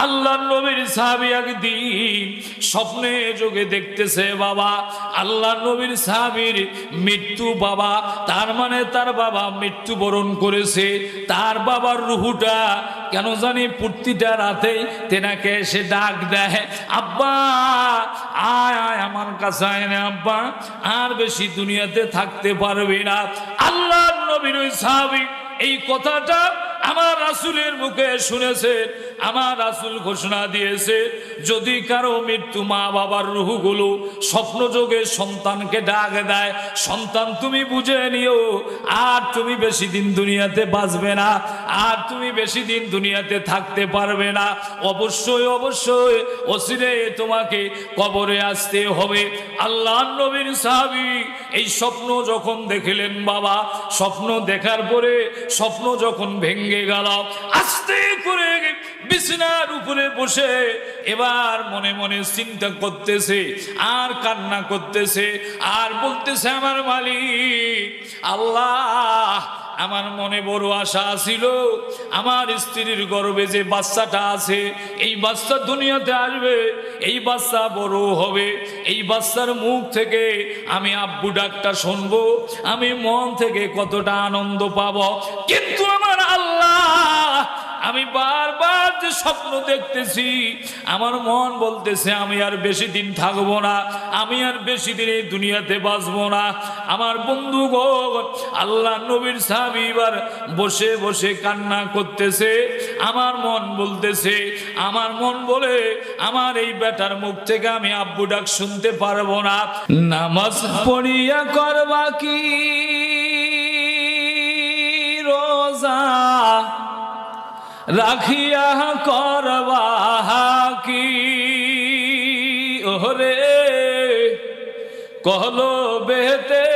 আল্লাহর নবীর সাহাবী একদিন স্বপ্নে যোগে দেখতেছে বাবা আল্লাহর নবীর সাহাবীর মৃত্যু বাবা, তার মানে তার বাবা মৃত্যুবরণ করেছে। তার বাবার রুহুটা কেন জানি প্রতিটা রাতে তেনাকে এসে ডাক দেয়, আব্বা আয় আয় আমার কাছে আয় না আব্বা, আর বেশি দুনিয়াতে থাকতে পারবে না। আল্লাহর নবীর ওই সাহাবী এই কথাটা আমার রাসূলের মুখে শুনেছে। আমার রাসূল ঘোষণা দিয়েছে, যদি কারো মৃত্যু মা বাবার রূহগুলো স্বপ্ন যোগে সন্তানকে ডাক দেয়, সন্তান তুমি বুঝে নিও আর তুমি বেশি দিন দুনিয়াতে বাঁচবে না, আর তুমি বেশি দিন দুনিয়াতে থাকতে পারবে না। অবশ্যই অবশ্যই অচিরে তোমাকে কবরে আসতে হবে। আল্লাহর নবীর সাহাবী এই স্বপ্ন যখন দেখলেন বাবা, স্বপ্ন দেখার পরে স্বপ্ন যখন ভেঙে গেল, আস্তে করে বিছানার উপরে বসে এবার মনে মনে চিন্তা করতেছে আর কান্না করতেছে আর বলতেছে, আমার মালিক আল্লাহ, আমার মনে বড় আশা ছিল আমার স্ত্রীর গর্ভে যে বাচ্চাটা আছে এই বাচ্চা দুনিয়াতে আসবে, এই বাচ্চা বড় হবে, এই বাচ্চার মুখ থেকে আমি আব্বু ডাকটা শুনবো, আমি মন থেকে কতটা আনন্দ পাবো। কিন্তু আমার আল্লাহ, আমি বারবার যে স্বপ্ন দেখতেছি আমার মন বলতেছে আমি আর বেশি দিন থাকবো না, আমি আর বেশি দিন এই দুনিয়াতে বাঁচবো না। আমার বন্ধুগণ, আল্লাহ নবীর সাহাবী এবার বসে বসে কান্না করতেছে। আমার মন বলতেছে, আমার মন বলে আমার এই বেটার মুখ থেকে আমি আব্বু ডাক শুনতে পারবো না। নামাজ পড়িয়া করবা কি রোজা রাখিয়া করবা কি, ওরে কহলো বেতে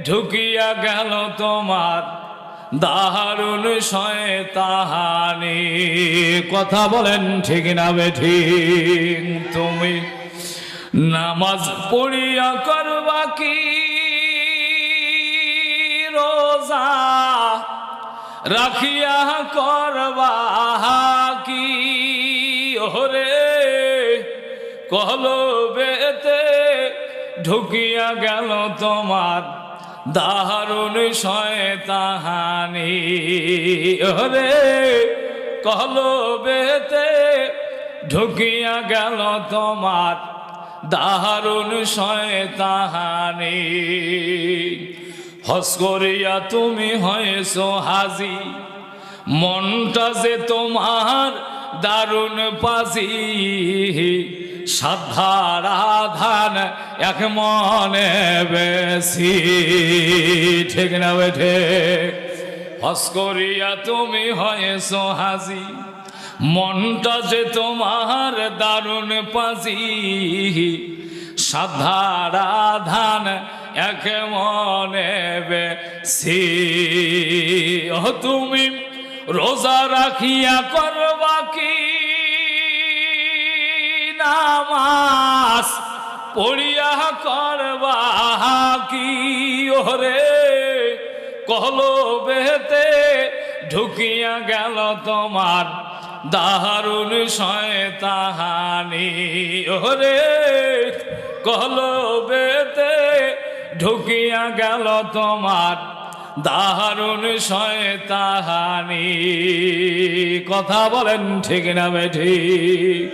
ঢুকিয়া গেল তোমার দারুণ শয়তানি। কথা বলেন ঠিক না বেঠিক? তুমি নামাজ পড়িয়া করবা কি রোজা রাখিয়া করবা কি, ওরে কহলো বেতে ঢুকিয়া গেল তোমার দারুণ শয়তানি, ওরে কহলো বেতে ঢুকিয়া গেল তোমার দারুণ শয়তানি। হস করিয়া তুমি হয়েছো হাজি, মনটা যে তোমার দারুণ পাজি, সাধার আধান এক মনে বেশি, ঠিক না বেঠে? হস করিয়া তুমি হয়েছো হাজি, মনটা যে তোমার দারুণ পাজি, সাধার আধান এক মনে বেশি। ও তুমি রোজা রাখিয়া করবা কি নামাজ পড়িয়া করবা কি, ওরে কহলো বেতে ঢুকিয়া গেল তোমার দারুণ শয়তানি, ওরে কহলো বেতে ঢুকিয়া গেল তোমার দারুণ শয়তানি। কথা বলেন ঠিক না বেঠিক?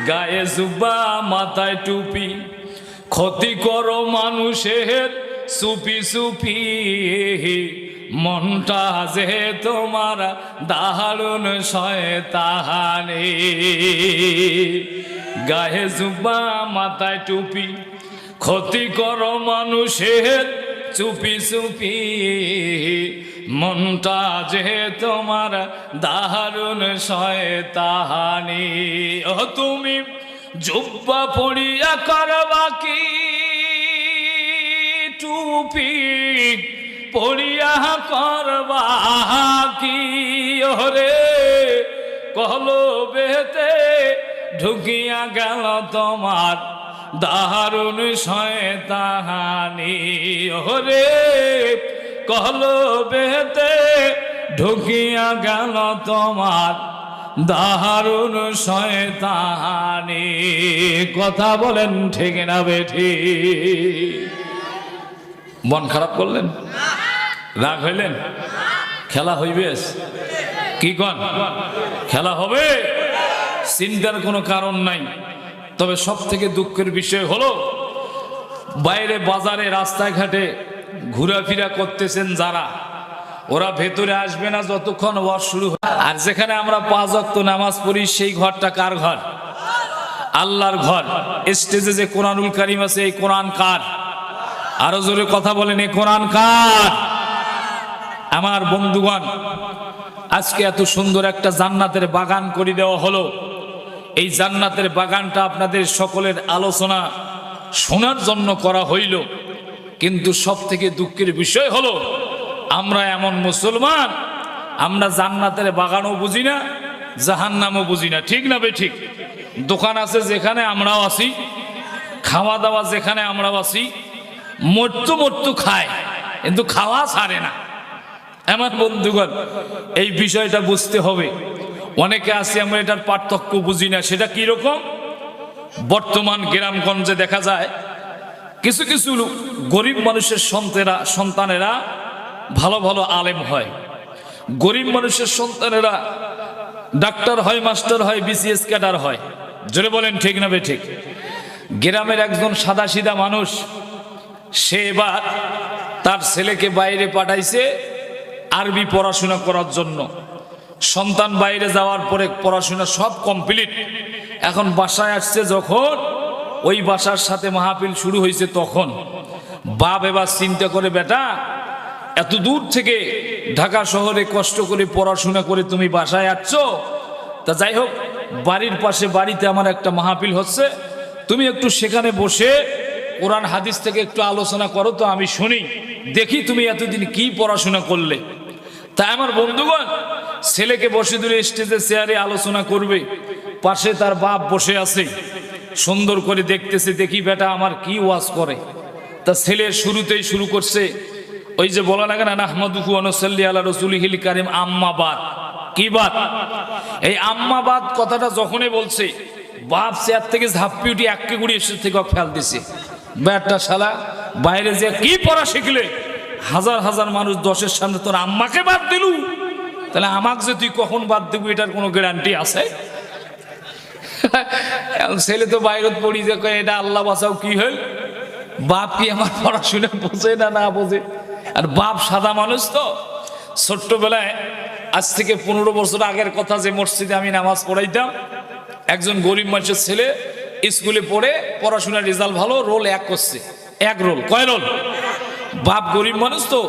গায়ে জুব্বা মাথায় টুপি, ক্ষতি করো মানুষের চুপি চুপি, মনটা যে তোমার দারুণ শয়তানি। গায়ে জুব্বা মাথায় টুপি, ক্ষতি করো মানুষের চুপি চুপি, মনটা যে তোমার দারুণ শয়তানি। ও তুমি জুব্বা পড়িয়া করবা কি টুপি পড়িয়া করবা কি, ওরে কহলো বেতে ঢুকিয়া গেল তোমার দারুণ শয়তানি, ওরে কহলো বেতে ঢুকিয়া গেল তোমার দারুণ শয়তানি। কথা বলেন ঠিক না বেঠি? মন খারাপ করলেন, রাগ হইলেন? খেলা হইবে, কি কন? খেলা হবে, চিন্তার কোনো কারণ নাই। তবে সব থেকে দুঃখের বিষয় হলো বাইরে বাজারে রাস্তায় ঘাটে ঘোরাফেরা করতেছেন যারা, ওরা ভেতরে আসবে না যতক্ষণ ওয়াজ শুরু হয়। আর যেখানে আমরা 5 ওয়াক্ত নামাজ পড়ি সেই ঘরটা কার ঘর? আল্লাহর ঘর। স্টেজে যে কোরআনুল কারীম আছে, এই কোরআন কার? আরো জোরে কথা বলেন, এই কোরআন কার? আমার বন্ধুগণ, আজকে এত সুন্দর একটা জান্নাতের বাগান করে দেওয়া হলো। এই জান্নাতের বাগানটা আপনাদের সকলের আলোচনা শোনার জন্য করা হইল। কিন্তু সব থেকে দুঃখের বিষয় হলো আমরা এমন মুসলমান, আমরা জান্নাতের বাগানও বুঝি না, জাহান্নামও বুঝি না। ঠিক না বে ঠিক? দোকান আছে যেখানে আমরাও আছি, খাওয়া দাওয়া যেখানে আমরাও আছি, মরতু মরতু খায় কিন্তু খাওয়া ছাড়ে না। আমার বন্ধুগণ, এই বিষয়টা বুঝতে হবে। অনেকে আছে আমরা এটার পার্থক্য বুঝি না। সেটা কি রকম? বর্তমান গ্রামগঞ্জে দেখা যায় কিছু কিছু গরিব মানুষের সন্তানেরা ভালো ভালো আলেম হয়, গরিব মানুষের সন্তানেরা ডাক্তার হয়, মাস্টার হয়, বিসিএস ক্যাডার হয়। জোরে বলেন ঠিক না বে ঠিক? গ্রামের একজন সাদাসিধা মানুষ, সে এবার তার ছেলেকে বাইরে পাঠাইছে আরবি পড়াশোনা করার জন্য। সন্তান বাইরে যাওয়ার পরে পড়াশোনা সব কমপ্লিট, এখন বাসায় আসছে যখন, ওই বাসার সাথে মাহফিল শুরু হয়েছে, তখন বাপ এবার চিন্তা করে, বেটা এত দূর থেকে ঢাকা শহরে কষ্ট করে পড়াশোনা করে তুমি বাসায় আসছো, তা যাই হোক, বাড়ির পাশে বাড়িতে আমার একটা মাহফিল হচ্ছে, তুমি একটু সেখানে বসে কোরআন হাদিস থেকে একটু আলোচনা করো তো, আমি শুনি, দেখি তুমি এতদিন কি পড়াশোনা করলে। তাই আমার বন্ধুগণ, ছেলেকে বসে দূরে স্টেজে চেয়ারে আলোচনা করবে, পাশে তার বাপ বসে আছে, সুন্দর করে দেখতেছে, দেখি বেটা আমার কি ওয়াজ করে। তা ছেলে শুরুতেই শুরু করছে, ওই যে বলা লাগে না, নাহমাদুহু ওয়া নুসাল্লি আলা রাসূলিহিল কারীম, আম্মাবাদ। কি বাদ? এই আম্মাবাদ কথাটা যখনই বলছে, বাপ চেয়ার থেকে ঝাঁপি উঠে একে গুড়ি এসে থেকে ফেল দিছে। বেটা শালা বাইরে যে কি পড়া শিখলে, হাজার হাজার মানুষ 10-এর সামনে তোর আম্মাকে বাদ দিলু, তাহলে আমাকে যে তুই কখন বাদ দিবি এটার কোনো গ্যারান্টি আছে? ছেলে তো বাইরে পড়ি যে এটা আল্লাহ বাঁচাও, কি হল? বাপ কি আমার পড়াশোনা বোঝে না, না বোঝে? আর বাপ সাদা মানুষ তো, ছোট্টবেলায়, আজ থেকে 15 বছর আগের কথা, যে মসজিদে আমি নামাজ পড়াইতাম, একজন গরিব মানুষের ছেলে স্কুলে পড়ে পড়াশোনার রেজাল্ট ভালো, রোল 1 করছে। 1 রোল, কয় রোল? বাপ গরিব মানুষ তো,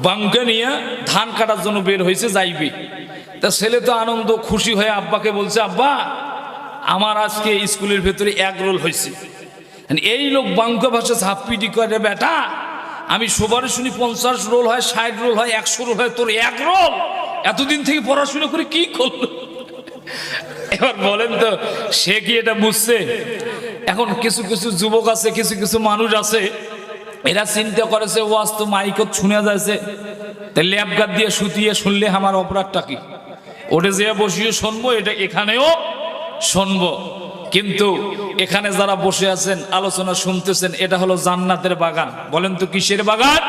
বাঙ্কা নিয়ে ধান কাটার জন্য বের হয়েছে, যাইবে। তা ছেলে তো আনন্দ খুশি হয়ে আব্বাকে বলছে, আব্বা আমার আজকে স্কুলের ভেতরে 1 রোল হয়েছে। এই লোক বাঙ্কা ভাষা ঝাপ্পিটি করে, বেটা আমি সবারই শুনি 50 রোল হয়, 60 রোল হয়, 100 রোল হয়, তোর 1 রোল? এতদিন থেকে পড়াশোনা করে কি করলো? এবার বলেন তো, সে কি এটা বুঝছে? এখন কিছু কিছু যুবক আছে, কিছু কিছু মানুষ আছে, এরা চিন্তা করেছে ওয়াজ তো মাইকত শুনে যাচ্ছে, তাহলে ল্যাপগার দিয়ে শুতিয়ে শুনলে আমার অপরাধটা কি? ওটা যে বসিয়ে শুনবো, এটা এখানেও শুনবো। কিন্তু এখানে যারা বসে আছেন আলোচনা শুনতেছেন, এটা হলো জান্নাতের বাগান। বলেন তো কিসের বাগান?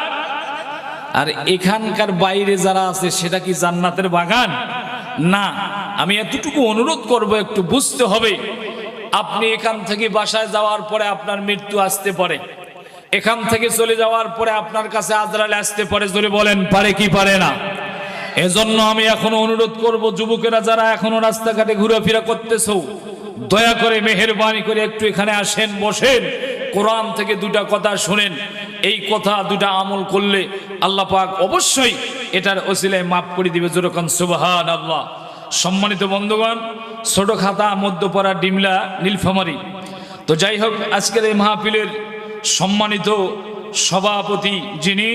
আর এখানকার বাইরে যারা আছে, সেটা কি জান্নাতের বাগান? না। আমি এতটুকু অনুরোধ করব, একটু বুঝতে হবে। আপনি এখান থেকে বাসায় যাওয়ার পরে আপনার মৃত্যু আসতে পারে, এখান থেকে চলে যাওয়ার পরে আপনার কাছে আজরাইল আসতে পারে। জোরে বলেন, পারে কি পারে না? এজন্য আমি এখনো অনুরোধ করব, যুবকেরা যারা এখনো রাস্তাঘাটে ঘোরাফেরা করতেছো, দয়া করে মেহেরবানি করে একটু এখানে আসেন, বসেন, কোরআন থেকে 2টা কথা শুনেন। এই কথা 2টা আমল করলে আল্লাহ পাক অবশ্যই এটার ওসিলায় মাফ করে দিবে। যেরকম সুবহানাল্লাহ। সম্মানিত বন্ধুগণ, ছোট খাতা মধ্যপাড়া ডিমলা নীলফামারী। তো যাই হোক, আজকের এই মাহফিলের সম্মানিত সভাপতি যিনি,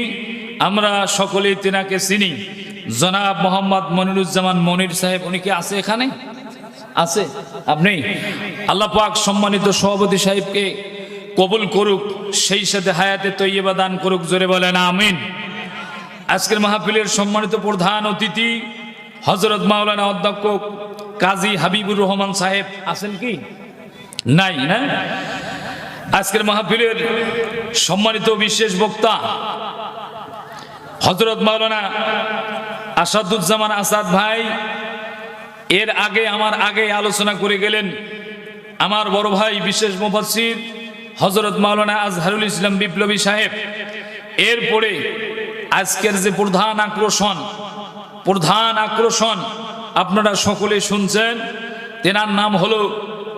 আমরা সকলেই তেনাকে চিনি, জনাব মোহাম্মদ মনিরুজ্জামান মনির সাহেব। উনি কি আছে এখানে? আছে? আপনি? আল্লাহ পাক সম্মানিত সভাপতি সাহেবকে কবুল করুক, সেই সাথে হায়াতে তৈয়বা দান করুক। জোরে বলেন আমিন। আজকের মাহফিলের সম্মানিত প্রধান অতিথি হযরত মাওলানা অধ্যক্ষ কাজী হাবিবুর রহমান সাহেব আছেন কি? নাই না? আজকের মাহফিলের সম্মানিত বিশেষ বক্তা হযরত মাওলানা আসাদুজ্জামান আসাদ ভাই এর আগে আমার আগে আলোচনা করে গেলেন আমার বড় ভাই বিশেষ মুফাসসির হযরত মাওলানা আজহারুল ইসলাম বিপ্লবী সাহেব। এরপরে আজকের যে প্রধান আকর্ষণ আপনারা সকলে শুনছেন, তেনার নাম হলো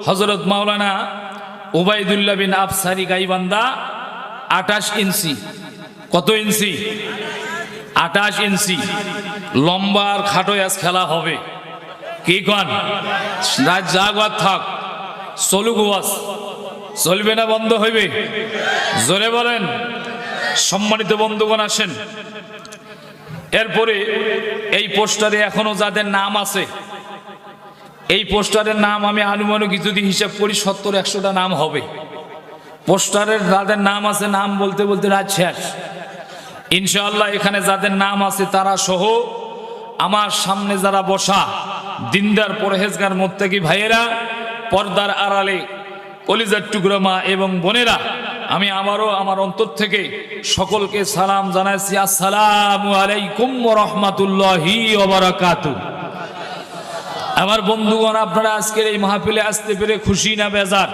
হযরত মাওলানা উবাইদুল্লাহ বিন আফসারি গাইবান্ধা। 28 ইঞ্চি, কত ইঞ্চি? 28 ইঞ্চি লম্বা আর খাটো আজ খেলা হবে। কি কন? রাত জাগত থাক, চলুক ওয়াজ, চলবে না বন্ধ হইবে? জোরে বলেন। সম্মানিত বন্ধুগণ আসেন, এরপরে এই পোস্টারে এখনো যাদের নাম আছে, এই পোস্টারের নাম আমি আনুমানিক যদি হিসাব করি 70-100টা নাম হবে। পোস্টারের যাদের নাম আছে, নাম বলতে বলতে রাত শেষ। ইনশাআল্লাহ এখানে যাদের নাম আছে তারা সহ আমার সামনে যারা বসা দিনদার পরহেজগার মুত্তাকি ভাইয়েরা, পর্দার আড়ালে কলিজার টুকরা মা এবং বোনেরা, আমি আবারও আমার অন্তর থেকে সকলকে সালাম জানাইছি। আসসালামু আলাইকুম ওয়া রাহমাতুল্লাহি ওয়া বারাকাতুহু। আমার বন্ধুগণ, আপনারা আজকের এই মাহফিলে আসতে পেরে খুশি না বেজার?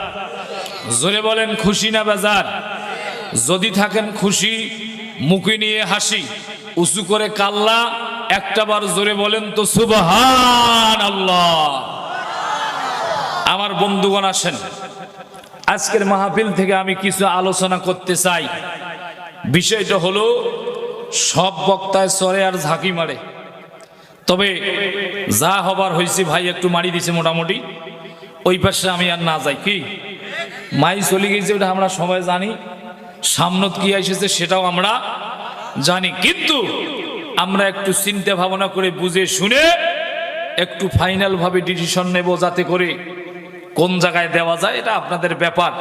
জোরে বলেন, খুশি না বেজার? যদি থাকেন খুশি, মুখে নিয়ে হাসি, উঁচু করে কাল্লা একটাবার জোরে বলেন তো সুবহানাল্লাহ। আমার বন্ধুগণ আসেন, আজকের মাহফিল থেকে আমি কিছু আলোচনা করতে চাই। বিষয়টা হলো সব বক্তায় চরে আর ঝাঁকি মারে, তবে যা হবার হয়েছে ভাই একটু মারি দিছে মোটামুটি, ওই পাশে আমি আর না যাই। কি মাই চলে গেছে ওটা আমরা সবাই জানি, সামনত কি এসেছে সেটাও আমরা জানি, কিন্তু আমরা একটু চিন্তা ভাবনা করে বুঝে শুনে একটু ফাইনাল ভাবে ডিসিশন নেব, যাতে করে কোন জায়গায় দেওয়া যায় এটা আপনাদের ব্যাপার,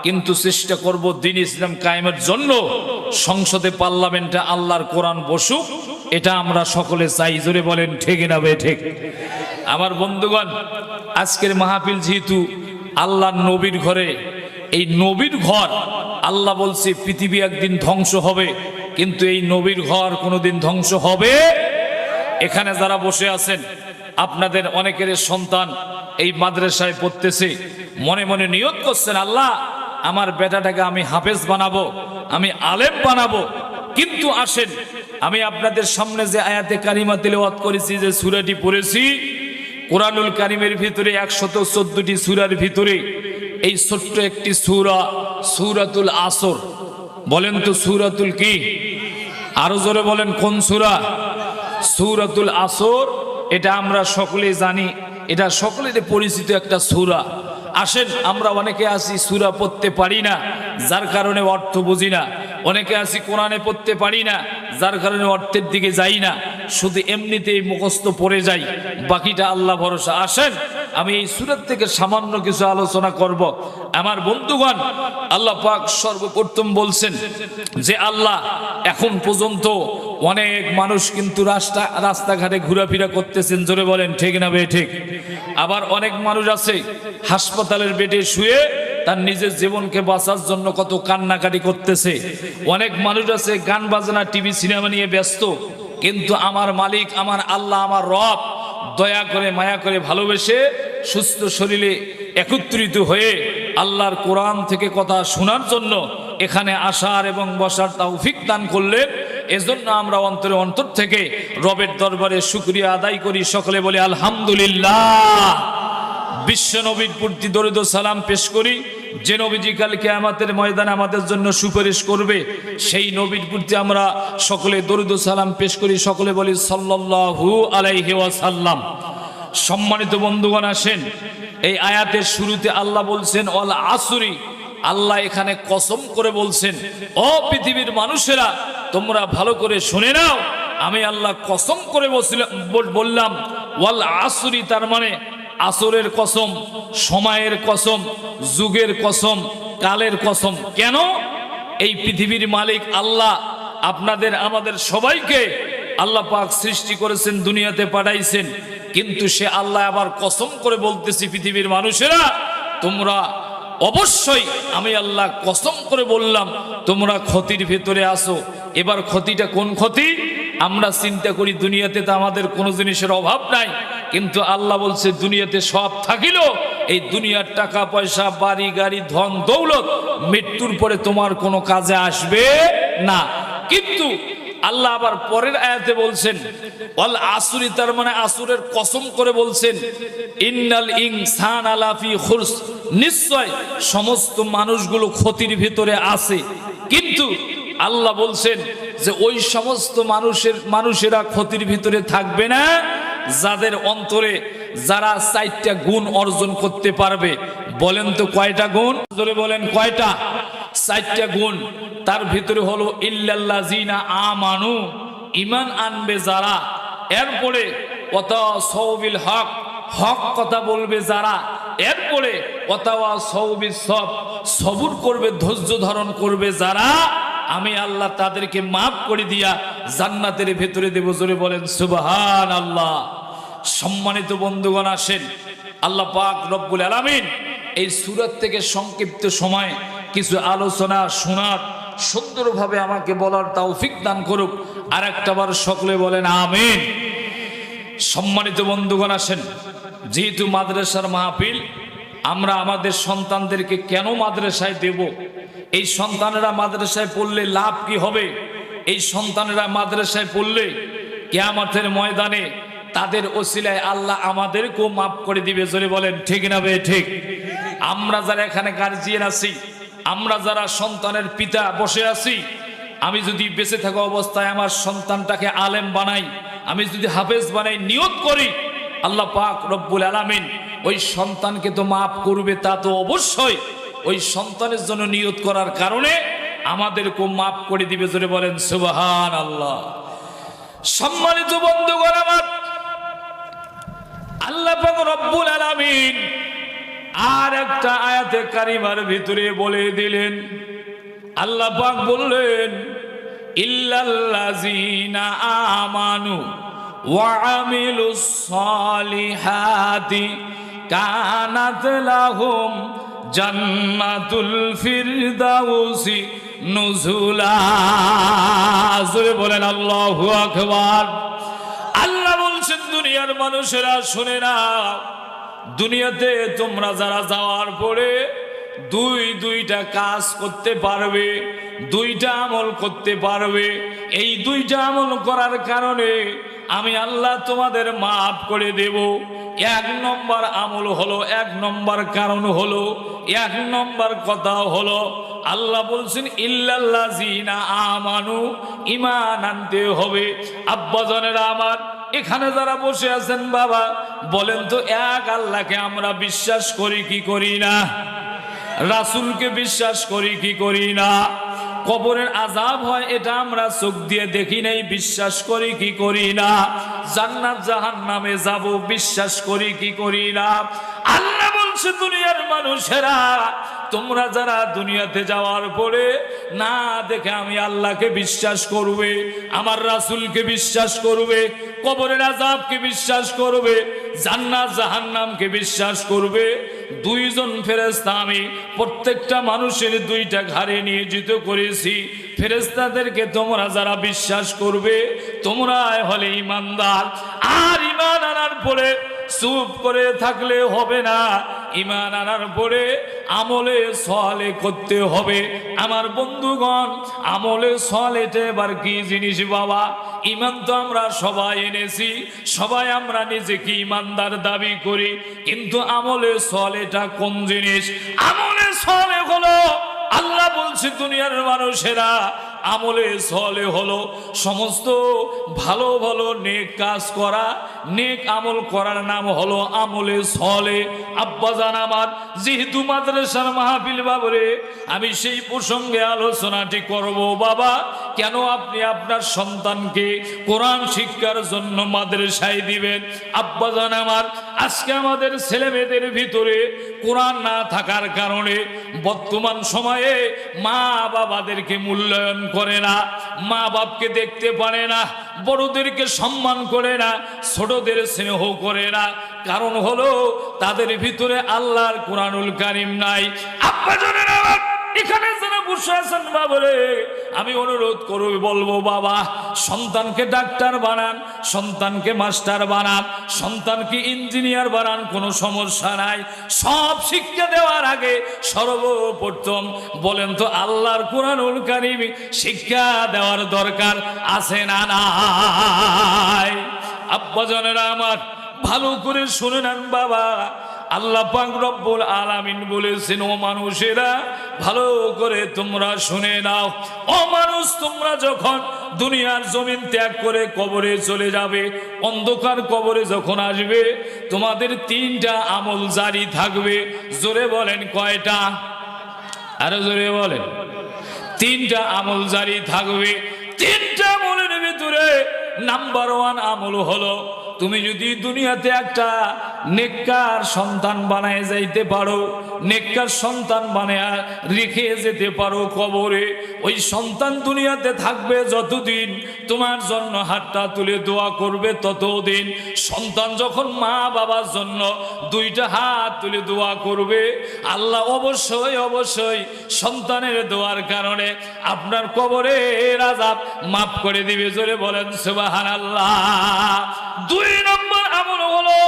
কিন্তু চেষ্টা করব দ্বীন ইসলাম কায়েমের জন্য সংসদে পার্লামেন্টে আল্লাহর কোরআন বসুক, এটা আমরা সকলে চাই। জোরে বলেন ঠিক না বে ঠিক? আমার বন্ধুগণ, আজকের মাহফিল যেহেতু আল্লাহর নবীর ঘরে, এই নবীর ঘর আল্লাহ বলছে পৃথিবী একদিন ধ্বংস হবে, কিন্তু এই নবীর ঘর কোনোদিন ধ্বংস হবে। এখানে যারা বসে আছেন আপনাদের অনেকের সন্তান এই মাদ্রাসায় পড়তেছে, মনে মনে নিয়ত করছেন, আল্লাহ আমার বেটাটাকে আমি হাফেজ বানাবো, আমি আলেম বানাবো। কিন্তু আসেন, আমি আপনাদের সামনে যে আয়াতে কারিমা তিলাওয়াত করেছি, যে সূরাটি পড়েছি, কোরআনুল কারিমের ভিতরে 114টি সূরার ভিতরে এই ছোট্ট একটি সূরা, সূরাতুল আসর। বলেন তো সূরাতুল কি? আরো জোরে বলেন, কোন সূরা? সূরাতুল আসর। এটা আমরা সকলেই জানি, এটা সকলের পরিচিত একটা সূরা। আসেন, আমরা অনেকে আছি সূরা পড়তে পারি না, যার কারণে অর্থ বুঝি না। অনেকে আছি কোরআনে পড়তে পারি না, যার কারণে অর্থের দিকে যাই না, শুধু এমনিতেই মুখস্থ পড়ে যাই, বাকিটা আল্লাহ ভরসা। আসেন, আমি এই সূরাত থেকে সামান্য কিছু আলোচনা করব। আমার বন্ধুগণ, আল্লাহ পাক সর্বপ্রথম বলছেন যে আল্লাহ এখন পর্যন্ত অনেক মানুষ কিন্তু রাস্তাঘাটে ঘোরাফেরা করতেছেন। জোরে বলেন ঠিক না বে ঠিক? আবার অনেক মানুষ আছে হাসপাতালের বেডে শুয়ে তার নিজের জীবনকে বাঁচার জন্য কত কান্নাকাটি করতেছে। অনেক মানুষ আছে গান বাজনা টিভি সিনেমা নিয়ে ব্যস্ত, কিন্তু আমার মালিক, আমার আল্লাহ, আমার রব দয়া করে মায়া করে ভালোবেসে সুস্থ শরীরে একত্রিত হয়ে আল্লাহর কোরআন থেকে কথা শোনার জন্য এখানে আসার এবং বসার তৌফিক দান করলেন। এজন্য আমরা অন্তরে অন্তর থেকে রবের দরবারে শুকরিয়া আদায় করি। সকলে বলি আলহামদুলিল্লাহ। বিশ্ব নবীর প্রতি দরুদ ও সালাম পেশ করি, যে নবীজি কাল কিয়ামতের ময়দানে আমাদের জন্য সুপারিশ করবে, সেই নবীর প্রতি আমরা সকলে দরুদ ও সালাম পেশ করি। সকলে বলি সাল্লাল্লাহু আলাইহি ওয়াসাল্লাম। সম্মানিত বন্ধুগণ আসেন, এই আয়াতের শুরুতে আল্লাহ বলছেন ওয়াল আসরি। আল্লাহ এখানে কসম করে বলছেন, ও পৃথিবীর মানুষেরা তোমরা ভালো করে শুনে নাও, আমি আল্লাহ কসম করে বললাম ওয়াল আসরি, তার মানে আসরের কসম, সময়ের কসম, যুগের কসম, কালের কসম। কেন? এই পৃথিবীর মালিক আল্লাহ আপনাদের আমাদের সবাইকে আল্লাহ পাক সৃষ্টি করেছেন, দুনিয়াতে পাঠাইছেন। কিন্তু সে আল্লাহ আবার কসম করে বলতেছি, পৃথিবীর মানুষেরা তোমরা অবশ্যই, আমি আল্লাহ কসম করে বললাম, তোমরা ক্ষতির ভেতরে আসো। এবার ক্ষতিটা কোন ক্ষতি? আমরা চিন্তা করি দুনিয়াতে তো আমাদের কোনো জিনিসের অভাব নাই, কিন্তু আল্লাহ বলছে দুনিয়াতে সব থাকিল, এই দুনিয়ার টাকা পয়সা, বাড়ি গাড়ি, ধন দৌলত মৃত্যুর পরে তোমার কোনো কাজে আসবে না। কিন্তু আল্লাহ আবার পরের আয়াতে বলছেন ওয়াল আসরি, তার মানে আসরের কসম করে বলছেন ইন্নাল ইনসানা লাফি খুসর, নিশ্চয় সমস্ত মানুষগুলো ক্ষতির ভিতরে আছে। কিন্তু আল্লাহ বলছেন যে ওই সমস্ত মানুষেরা ক্ষতির ভিতরে থাকবে না যাদের অন্তরে যারা 4টা গুণ অর্জন করতে পারবে। বলেন তো কয়টা গুণ? জোরে বলেন কয়টা? 4টা গুণ। তার ভিতরে হলো ইল্লাল্লাযিনা আমানু, ঈমান আনবে যারা। এরপরে ওয়াতাসাউ বিল হক, হক কথা বলবে যারা। এরপরে ওয়াতাসাউ বিস সবর, সবর করবে, ধৈর্য ধারণ করবে যারা। আমি আল্লাহ তাদেরকে মাফ করে দিয়া জান্নাতের ভেতরে দেব। জোরে বলেন সুবহানাল্লাহ। সম্মানিত বন্ধুগণ, আসেন আল্লাহ পাক রব্বুল আলামিন এই সূরা থেকে সংক্ষিপ্ত সময় কিছু আলোচনা শোনার, সুন্দরভাবে আমাকে বলার তৌফিক দান করুক। আর একটাবার সকলে বলেন আমিন। সম্মানিত বন্ধুগণ, আসেন যেহেতু মাদ্রাসার মাহফিল, আমরা আমাদের সন্তানদেরকে কেন মাদ্রাসায় দেব? এই সন্তানেরা মাদ্রাসায় পড়লে লাভ কি হবে? এই সন্তানেরা মাদ্রাসায় পড়লে কিয়ামতের ময়দানে তাদের ওসিলায় আল্লাহ আমাদেরকেও মাফ করে দিবে। জোরে বলেন ঠিক না বে ঠিক? আমরা যারা এখানে গার্জিয়ান আছি, আমরা যারা সন্তানের পিতা বসে আছি, আমি যদি বেঁচে থাকা অবস্থায় আমার সন্তানটাকে আলেম বানাই, আমি যদি হাফেজ বানাই, নিয়ত করি, আল্লাহ পাক রব্বুল আলামিন ওই সন্তানকে তো মাফ করবে, তা তো অবশ্যই। ওই সন্তানের জন্য নিয়ত করার কারণে আমাদেরকেও মাফ করে দিবে। জোরে বলেন সুবহানাল্লাহ। সম্মানিত বন্ধুগণ আমার, আল্লাহ পাক রব্বুল আলামিন আর একটা আয়াতে কারিমার ভিতরে বলে দিলেন, আল্লাহ পাক বললেন ইল্লাল্লাযিনা আমানু ওয়া আমিলুস সালিহাতি কানাত লাহুম জান্নাতুল ফিরদাউসি নুজুলা। জোরে বলেন আল্লাহু আকবার। আল্লাহ বলছেন দুনিয়ার মানুষেরা শুনে না, দুনিয়াতে তোমরা যারা যাওয়ার পরে দুইটা কাজ করতে পারবে, 2টা আমল করতে পারবে। এই 2টা আমল করার কারণে আমি আল্লাহ তোমাদের মাফ করে দেব। 1 নম্বর আমল হলো, 1 নম্বর কারণ হলো, 1 নম্বর কথা হলো, আল্লাহ বলছেন ইল্লাল্লাযিনা আমানু, ঈমান আনতে হবে। আব্বাজানেরা আমার, এখানে যারা বসে আছেন বাবা, বলেন তো এক আল্লাহকে আমরা বিশ্বাস করি কি করি না? রাসূলকে বিশ্বাস করি কি করি না? কবরের আযাব হয় এটা আমরা চোখ দিয়ে দেখি নাই, বিশ্বাস করি কি করি না? জান্নাত জাহান্নামে যাব, বিশ্বাস করি কি করি না? আল্লাহ বলছে দুনিয়ার মানুষেরা তোমরা যারা দুনিয়াতে যাওয়ার পরে না দেখে আমি আল্লাহকে বিশ্বাস করবে, আমার রাসূলকে বিশ্বাস করবে, কবরের আযাবকে বিশ্বাস করবে, জান্নাত জাহান্নামকে বিশ্বাস করবে, 2 জন ফেরেশতা আমি প্রত্যেকটা মানুষের 2টা ঘাড়ে নিয়োজিত করেছি। ফেরেশতাদেরকে তোমরা যারা বিশ্বাস করবে তোমরা হলে ঈমানদার। আর ঈমান আনার পরে চুপ করে থাকলে হবে না, ঈমান আনার পরে আমলে সালেহ করতে হবে। আমার বন্ধুগণ, আমলে সালেহটা এবার কি জিনিস বাবা? ঈমান তো আমরা সবাই এনেছি, সবাই আমরা নিজেকে ঈমানদার দাবি করি, কিন্তু আমলে সালেহটা কোন জিনিস? আমলে সালেহ হলো, আল্লাহ বলছে দুনিয়ার মানুষেরা আমলে সালেহ হলো সমস্ত ভালো ভালো নেক কাজ করা, নেক আমল করার নাম হলো আমলে সালেহ। আব্বাজান আমার, যেহেতু মাদ্রাসার মাহফিল বাবরে, আমি সেই প্রসঙ্গে আলোচনাটি করব বাবা। কেন আপনি আপনার সন্তানকে কোরআন শিক্ষার জন্য মাদ্রাসায় দিবেন? আব্বাজান আমার, আজকে আমাদের ছেলে মেয়েদের ভিতরে কোরআন না থাকার কারণে বর্তমান সময়ে মা বাবাদেরকে মূল্যায়ন করে না, মা বাপকে দেখতে পারে না, বড়দেরকে সম্মান করে না, ছোটদের স্নেহ করে না। কারণ হলো তাদের ভিতরে আল্লাহর কোরআনুল কারীম নাই। আব্বাজানেরা আমার, এখানে যারা বসে আছেন বাবারে, আমি অনুরোধ করব, বলবো বাবা, সন্তানকে ডাক্তার বানান, সন্তানকে মাস্টার বানান, সন্তানকে ইঞ্জিনিয়ার বানান, কোনো সমস্যা নাই। সব শিক্ষা দেওয়ার আগে সর্বপ্রথম বলেন তো আল্লাহর কোরআনুল কারীম শিক্ষা দেওয়ার দরকার আছে না নাই? আব্বাজানেরা আমার, ভালো করে শুনে নেন বাবা, আল্লাহ পাক রব্বুল আলামিন বলেছেন, ও মানুষেরা ভালো করে তোমরা শুনে নাও। ও মানুষ, তোমরা যখন দুনিয়ার জমিন ত্যাগ করে কবরে চলে যাবে, অন্ধকার কবরে যখন আসবে, তোমাদের তিনটা আমল জারি থাকবে। জোরে বলেন কয়টা? আরো জোরে বলেন। তিনটা আমল জারি থাকবে। তিনটা আমলের ভিতরে নাম্বার 1 আমল হলো, তুমি যদি দুনিয়াতে একটা নেককার সন্তান বানায় যাইতে পারো, নেককার সন্তান বানায় রেখে যেতে পারো কবরে, ওই সন্তান দুনিয়াতে থাকবে যতদিন, তোমার জন্য হাতটা তুলে দোয়া করবে ততদিন। সন্তান যখন মা বাবার জন্য দুইটা হাত তুলে দোয়া করবে, আল্লাহ অবশ্যই অবশ্যই সন্তানের দোয়ার কারণে আপনার কবরের আযাব মাফ করে দিবে। জোরে বলেন সুবহানাল্লাহ। 2 নম্বর আমল হলো,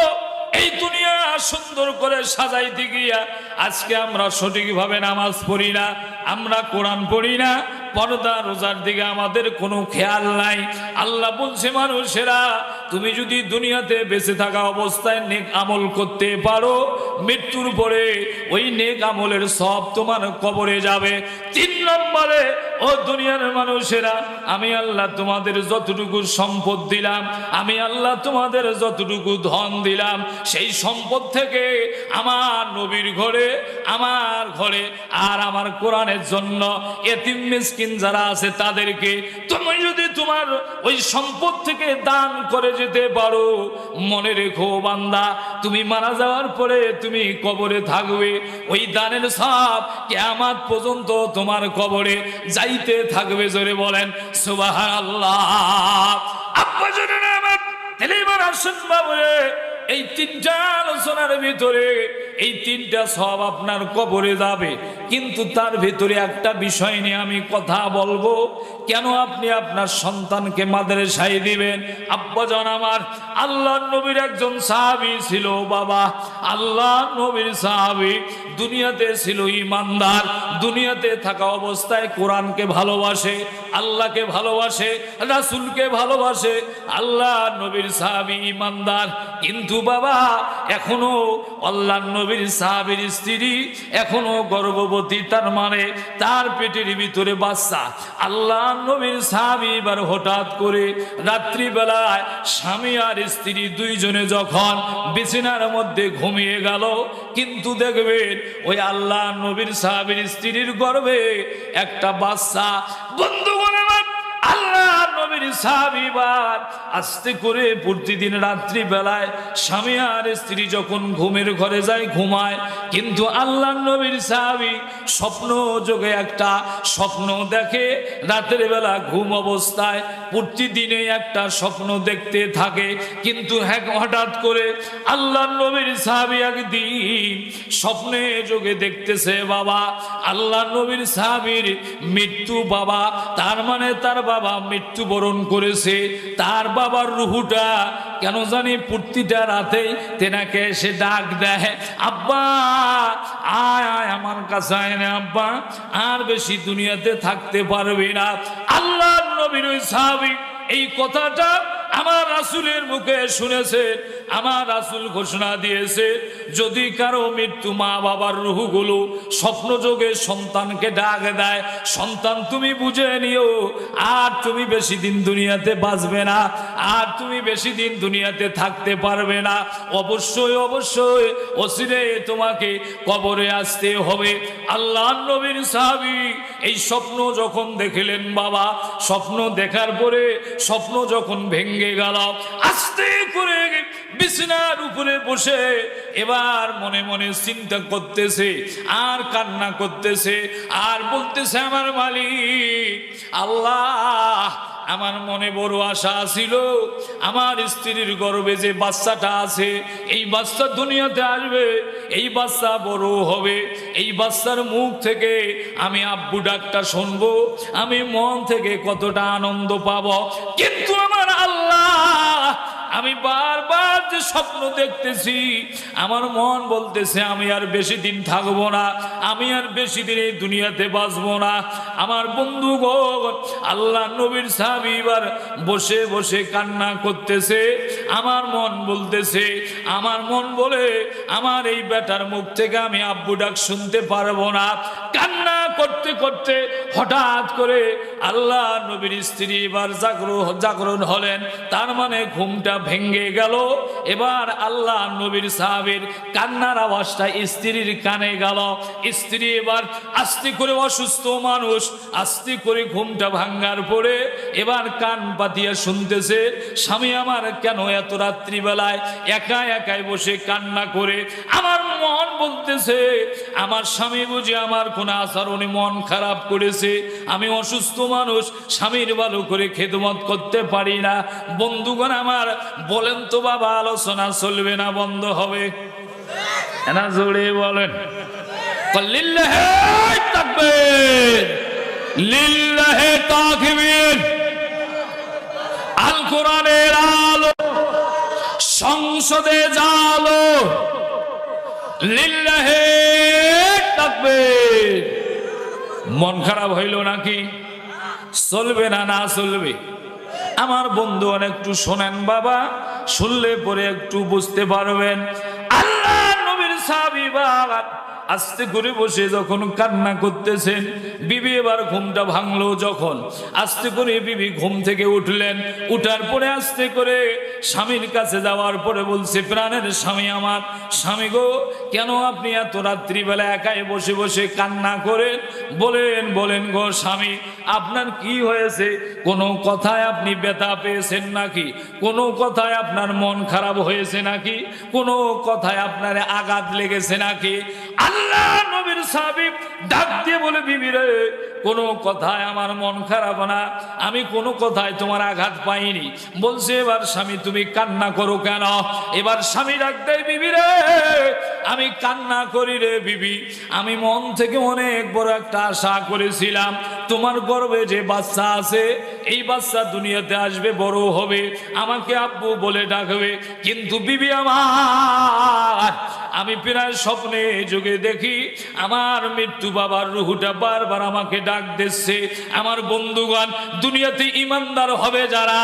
এই দুনিয়া সুন্দর করে সাজাইতে গিয়া আজকে আমরা সঠিকভাবে নামাজ পড়ি না, আমরা কোরআন পড়ি না, পর্দা রোজার দিকে আমাদের কোনো খেয়াল নাই। আল্লাহ বলছে, মানুষেরা তুমি যদি দুনিয়াতে বেঁচে থাকা অবস্থায় নেক আমল করতে পারো, মৃত্যুর পরে ওই নেক আমলের সব তোমার কবরে যাবে। 3 নম্বরে, ও দুনিয়ার মানুষেরা, আমি আল্লাহ তোমাদের যতটুকু সম্পদ দিলাম, আমি আল্লাহ তোমাদের যতটুকু ধন দিলাম, সেই সম্পদ থেকে আমার নবীর ঘরে, আমার ঘরে আর আমার কোরআনের জন্য এতিম মিসকিন যারা আছে তাদেরকে তুমি যদি তোমার ওই সম্পদ থেকে দান করে যেতে পারো, মনে রেখো বান্দা, তুমি মারা যাওয়ার পরে তুমি কবরে থাকবে, ওই দানের সব কিয়ামত পর্যন্ত তোমার কবরে যাইতে থাকবে। জোরে বলেন সুবহানাল্লাহ। আব্বাজানেরা আমার, তাহলে এবার আসুন বাবুরে, এই 3টা আলোচনার ভিতরে এই 3টা সব আপনার কবরে যাবে, কিন্তু তার ভিতরে একটা বিষয় নিয়ে আমি কথা বলবো, কেন আপনি আপনার সন্তানকে মাদ্রাসায় দিবেন? আব্বাজান আমার, আল্লাহর নবীর একজন সাহাবী ছিল বাবা, আল্লাহর নবীর সাহাবী, দুনিয়াতে ছিল ইমানদার, দুনিয়াতে থাকা অবস্থায় কোরআনকে ভালোবাসে, আল্লাহকে ভালোবাসে, রাসূলকে ভালোবাসে, আল্লাহর নবীর সাহাবী ইমানদার। কিন্তু বাবা, এখনো আল্লাহর নবীর সাহাবীর স্ত্রী এখনো গর্ভবতী, তার মানে তার পেটের ভিতরে বাচ্চা। আল্লাহর নবীর সাহাবী এবার হঠাৎ করে রাত্রিবেলায় স্বামী আর স্ত্রী দুইজনে যখন বিছানার মধ্যে ঘুমিয়ে গেল, কিন্তু দেখবেন ওই আল্লাহর নবীর সাহাবীর স্ত্রীর গর্ভে একটা বাচ্চা। বন্ধুগণ আমার, আল্লাহর নবীর সাহাবী বার আস্তে করে প্রতিদিন রাত্রি বেলায় স্বামী আর স্ত্রী যখন ঘুমের ঘরে যায় ঘুমায়, কিন্তু আল্লাহর নবীর সাহাবী স্বপ্ন যোগে একটা স্বপ্ন দেখে। রাতের বেলা ঘুম অবস্থায় প্রতিদিনে একটা স্বপ্ন দেখতে থাকে, কিন্তু হঠাৎ করে আল্লাহর নবীর সাহাবী একদিন স্বপ্নে যোগে দেখতেছে বাবা, আল্লাহর নবীর সাহাবীর মৃত্যু। বাবা, তার মানে তার বাবা মৃত্যুবরণ করেছে। তার বাবার রুহুটা কেন জানি প্রতিটা রাতে তেনাকে এসে ডাক দেয়, আব্বা আয় আয় আমার কাছে আয় না আব্বা, আর বেশি দুনিয়াতে থাকতে পারবি না। আল্লাহর নবীর ওই সাহাবী এই কথাটা আমার রাসূলের মুখে শুনেছেন, আমার রাসূল ঘোষণা দিয়েছে, যদি কারো মৃত্যু মা বাবার রূহগুলো স্বপ্ন যোগে সন্তানকে ডাক দেয়, সন্তান তুমি বুঝে নিও আর তুমি বেশি দিন দুনিয়াতে বাঁচবে না, আর তুমি বেশি দিন দুনিয়াতে থাকতে পারবে না, অবশ্যই অবশ্যই অচিরে তোমাকে কবরে আসতে হবে। আল্লাহর নবীর সাহাবী এই স্বপ্ন যখন দেখলেন বাবা, স্বপ্ন দেখার পরে স্বপ্ন যখন ভেঙে গেল, আস্তে করে বিছানার উপরে বসে এবার মনে মনে চিন্তা করতেছে আর কান্না করতেছে আর বলতেছে, আমার মালিক আল্লাহ, আমার মনে বড় আশা ছিল আমার স্ত্রীর গর্ভে যে বাচ্চাটা আছে এই বাচ্চা দুনিয়াতে আসবে, এই বাচ্চা বড় হবে, এই বাচ্চার মুখ থেকে আমি আব্বু ডাকটা শুনবো, আমি মন থেকে কতটা আনন্দ পাবো। কিন্তু আমার আল্লাহ, আমি বারবার যে স্বপ্ন দেখতেছি, আমার মন বলতেছে আমি আর বেশি দিন থাকবো না, আমি আর বেশি দিন এই দুনিয়াতে বাঁচবো না। আমার বন্ধুগণ, আল্লাহ নবীর সাহাবী এবার বসে বসে কান্না করতেছে। আমার মন বলতেছে, আমার মন বলে আমার এই বেটার মুখ থেকে আমি আব্বু ডাক শুনতে পারবো না। কান্না করতে করতে হঠাৎ করে আল্লাহ নবীর স্ত্রী এবার জাগরণ হলেন, তার মানে ঘুমটা ভেঙে গেল। এবার আল্লাহ নবীর সাহাবীর কান্নার আওয়াজটা স্ত্রীর কানে গেল। স্ত্রী এবার আস্তে করে, অসুস্থ মানুষ আস্তে করে ঘুমটা ভাঙ্গার পরে এবার কান পাতিয়া শুনতেছে, স্বামী আমার কেন এত রাত্রিবেলায় একা একাই বসে কান্না করে। আমার মন বলতেছে আমার স্বামী বুঝি আমার কোন আচরণে মন খারাপ করেছে, আমি অসুস্থ মানুষ, স্বামীর ভালো করে খেদমত করতে পারি না। বন্ধুগণ আমার, বলেন তো বাবা, আলোচনা চলবে না বন্ধ হবে না? জোরে বলেন লিল্লাহি তাকবীর, লিল্লাহি তাকবীর। আল কোরআনের আলো সংসদে জালো, লিল্লাহি তাকবীর। মন খারাপ হইল নাকি? চলবে না? না চলবে? আমার বন্ধু একটু শোনেন বাবা, শুনলে পরে একটু বুঝতে পারবেন। আল্লাহ নবীর সাহাবী বাবা আস্তে করে বসে যখন কান্না করতেছেন, বিবি এবার ঘুমটা ভাঙলো যখন, আস্তে করে বিবি ঘুম থেকে উঠলেন। উঠার পরে আস্তে করে স্বামীর কাছে যাওয়ার পরে বলছে, প্রাণের স্বামী আমার, স্বামী গো, কেন আপনি এত রাত্রিবেলা একাই বসে বসে কান্না করেন? বলেন বলেন গো স্বামী, আপনার কি হয়েছে? কোনো কথায় আপনি ব্যথা পেয়েছেন নাকি? কোনো কথায় আপনার মন খারাপ হয়েছে নাকি? কোনো কথায় আপনার আঘাত লেগেছে নাকি? আল্লাহ নবীর সাহাবী ডাক দিয়ে বলে, বিবি রে, কোনো কথায় আমার মন খারাপ না, আমি কোনো কথায় তোমার আঘাত পাইনি। বলছে, এবার স্বামী তুমি কান্না করো কেন? এবার স্বামী ডাক দেয়, বিবি রে, আমি কান্না করি রে বিবি, আমি মন থেকে অনেক বড় একটা আশা করেছিলাম, তোমার গর্ভে যে বাচ্চা আছে এই বাচ্চা দুনিয়াতে আসবে, বড় হবে, আমাকে আব্বু বলে ডাকবে। কিন্তু বিবি আমার, আমি প্রায় স্বপ্নে যোগে দেখি আমার মৃত্যু বাবার রুহুটা বারবার আমাকে ডাক দিচ্ছে। আমার বন্ধুগণ, দুনিয়াতে ইমানদার হবে যারা,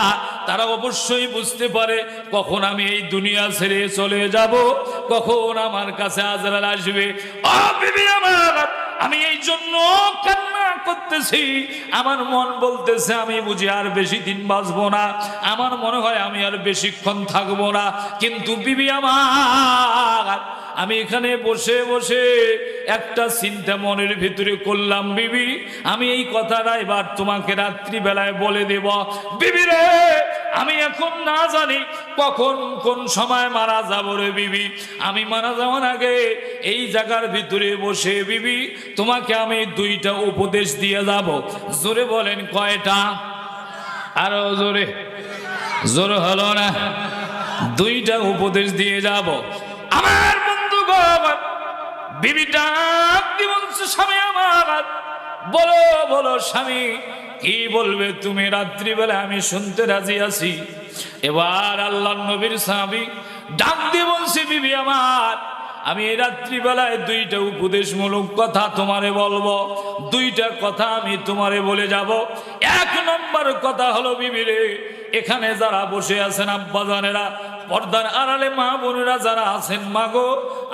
তারা অবশ্যই বুঝতে পারে কখন আমি এই দুনিয়া ছেড়ে চলে যাব, কখন আমার কাছে আজরাইল আসবে। ও বিবি আমার, আমি এই জন্য কান্না করতেছি, আমার মন বলতেছে আমি বুঝি আর বেশি দিন বাঁচবো না, আমার মনে হয় আমি আর বেশিক্ষণ থাকবো না। কিন্তু বিবি আমার, আমি এখানে বসে বসে একটা চিন্তা মনের ভিতরে করলাম, বিবি আমি এই কথাটা এবার তোমাকে রাত্রিবেলায় বলে দেব। বিবি রে, আমি এখন না জানি কখন কোন সময় মারা যাবো রে বিবি, আমি মারা যাওয়ার আগে এই জায়গার ভিতরে বসে বিবি তোমাকে আমি দুইটা উপদেশ দিয়ে যাব। জোরে বলেন কয়টা? আরো জোরে, জোর হলো না? দুইটা উপদেশ দিয়ে যাব। আমার বন্ধুগণ, বিবিটা বলছে, স্বামী আমার, বলো বলো স্বামী, কি বলবে তুমি রাত্রিবেলা, আমি শুনতে রাজি আছি। এবার আল্লাহর নবীর সাহাবী ডাক দিয়ে বলছে, বিবি আমার, আমি এই রাত্রিবেলায় দুইটা উপদেশমূলক কথা তোমারে বলবো, দুইটা কথা আমি তোমারে বলে যাব। এক নম্বর কথা হলো, বিবি রে, এখানে যারা বসে আছেন আব্বাজানেরা, পর্দার আড়ালে মা বোনেরা যারা আছেন, মা গো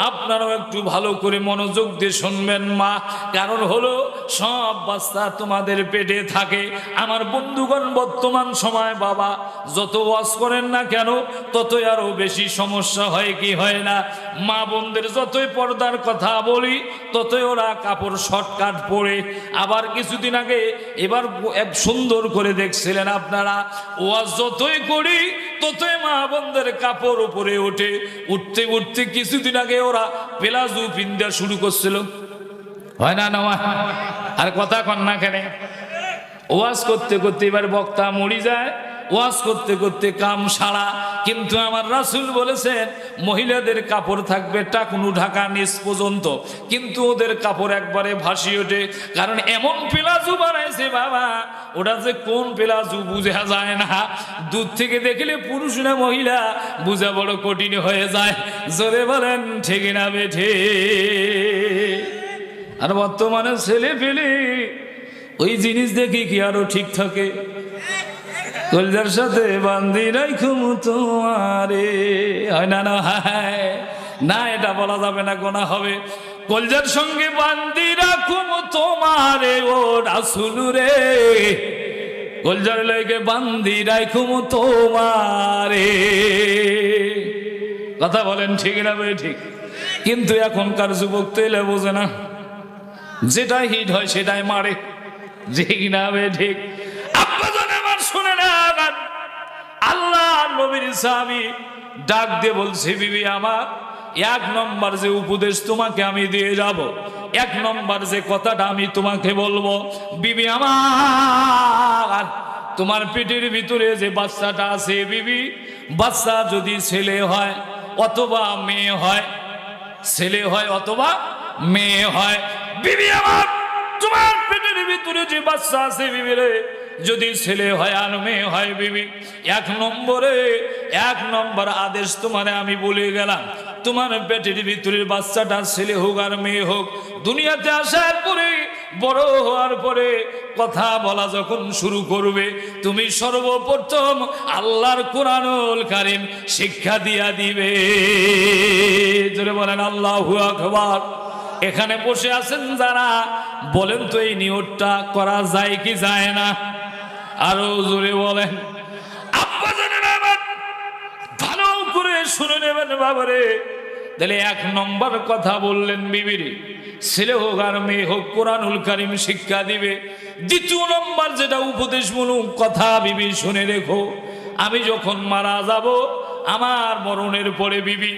আপনারাও একটু ভালো করে মনোযোগ দিয়ে শুনবেন মা। কারণ হলো সব বাচ্চা তোমাদের পেটে থাকে। আমার বন্ধুগণ, বর্তমান সময় বাবা যত ওয়াজ করেন না কেন ততই আরো বেশি সমস্যা হয় কি হয় না? মা বোনদের যতই পর্দার কথা বলি ততই ওরা কাপড় শর্টকাট পরে। আবার কিছুদিন আগে এবার সুন্দর করে দেখছিলেন আপনারা, ওয়াজ যতই করি ততই মা বোনদের কাপড় উপরে ওঠে। উঠতে উঠতে কিছুদিন আগে ওরা প্লাজো পিন্দা শুরু করছিল, হয় না? নয় আর কথা কন না কেন? ওয়াজ করতে করতে এবার বক্তা মরি যায়, ওয়াজ করতে করতে কাম সারা। কিন্তু আমার রাসূল বলেছেন মহিলাদের কাপড় থাকবে টাকনু ঢাকা নিচ পর্যন্ত, কিন্তু ওদের কাপড় একবারে ভাসি ওঠে। কারণ এমন প্লাজো বানাইছে বাবা, ওটা যে কোন প্লাজো বুঝা যায় না। দূর থেকে দেখলে পুরুষ না মহিলা বুঝা বড় কঠিন হয়ে যায়। জোরে বলেন ঠিক না বেঠে? আর বর্তমানে ছেলে পেলে ওই জিনিস দেখি কি আরো ঠিক থাকে। কলজার সাথে বান্ধি রাখুম তোমারে, হয় না? না না, এটা বলা যাবে না, গোনা হবে। কলজার সঙ্গে বান্ধি রাখুম তোমারে ও রাসূল রে, কলজার লাগে বান্ধি রাখুম তোমারে। কথা বলেন ঠিক না ভাই? ঠিক। কিন্তু এখনকার যুবক তো এলে বোঝে না, যেটাই হিট হয় সেটাই মারে, ঠিক না ভাই? ঠিক। শুনে না, আল্লাহ নবীর সাহাবী ডাক দিয়ে বলছে, বিবি আমার, এক নম্বর যে উপদেশ তোমাকে আমি দিয়ে যাব, এক নম্বর যে কথাটা আমি তোমাকে বলবো, বিবি আমার, তোমার পেটের ভিতরে যে বাচ্চাটা আছে বিবি, বাচ্চা যদি ছেলে হয় অথবা মেয়ে হয়, ছেলে হয় অথবা মেয়ে হয়, বিবি আমার, তোমার পেটের ভিতরে যে বাচ্চা আছে বিবি রে, যদি ছেলে হয় আর মেয়ে হয় বিবি, এক নম্বর আদেশ তোমারে আমি বলে গেলাম, তোমার পেটের ভিতরের বাচ্চাটা ছেলে হোক আর মেয়ে হোক, দুনিয়াতে আসার পরে বড় হওয়ার পরে কথা বলা যখন শুরু করবে, তুমি সর্বপ্রথম আল্লাহর কোরআনুল কারীম শিক্ষা দিয়া দিবে। জোরে বলেন আল্লাহু আকবার। এখানে বসে আছেন যারা, বলেন তো এই নিয়তটা করা যায় কি যায় না? আরো জোরে বলেন। আব্বা জানেন আমার, ভালো করে শুনে নেবেন বাবারে। তাহলে এক নম্বর কথা বললেন বিবিরে, ছেলে হোক আর মেয়ে হোক কোরআনুল কারীম শিক্ষা দিবে। দ্বিতীয় নম্বর যেটা উপদেশমূলক কথা বিবি শুনে রেখো, আমি যখন মারা যাব, আমার মরণের পরে বিবি,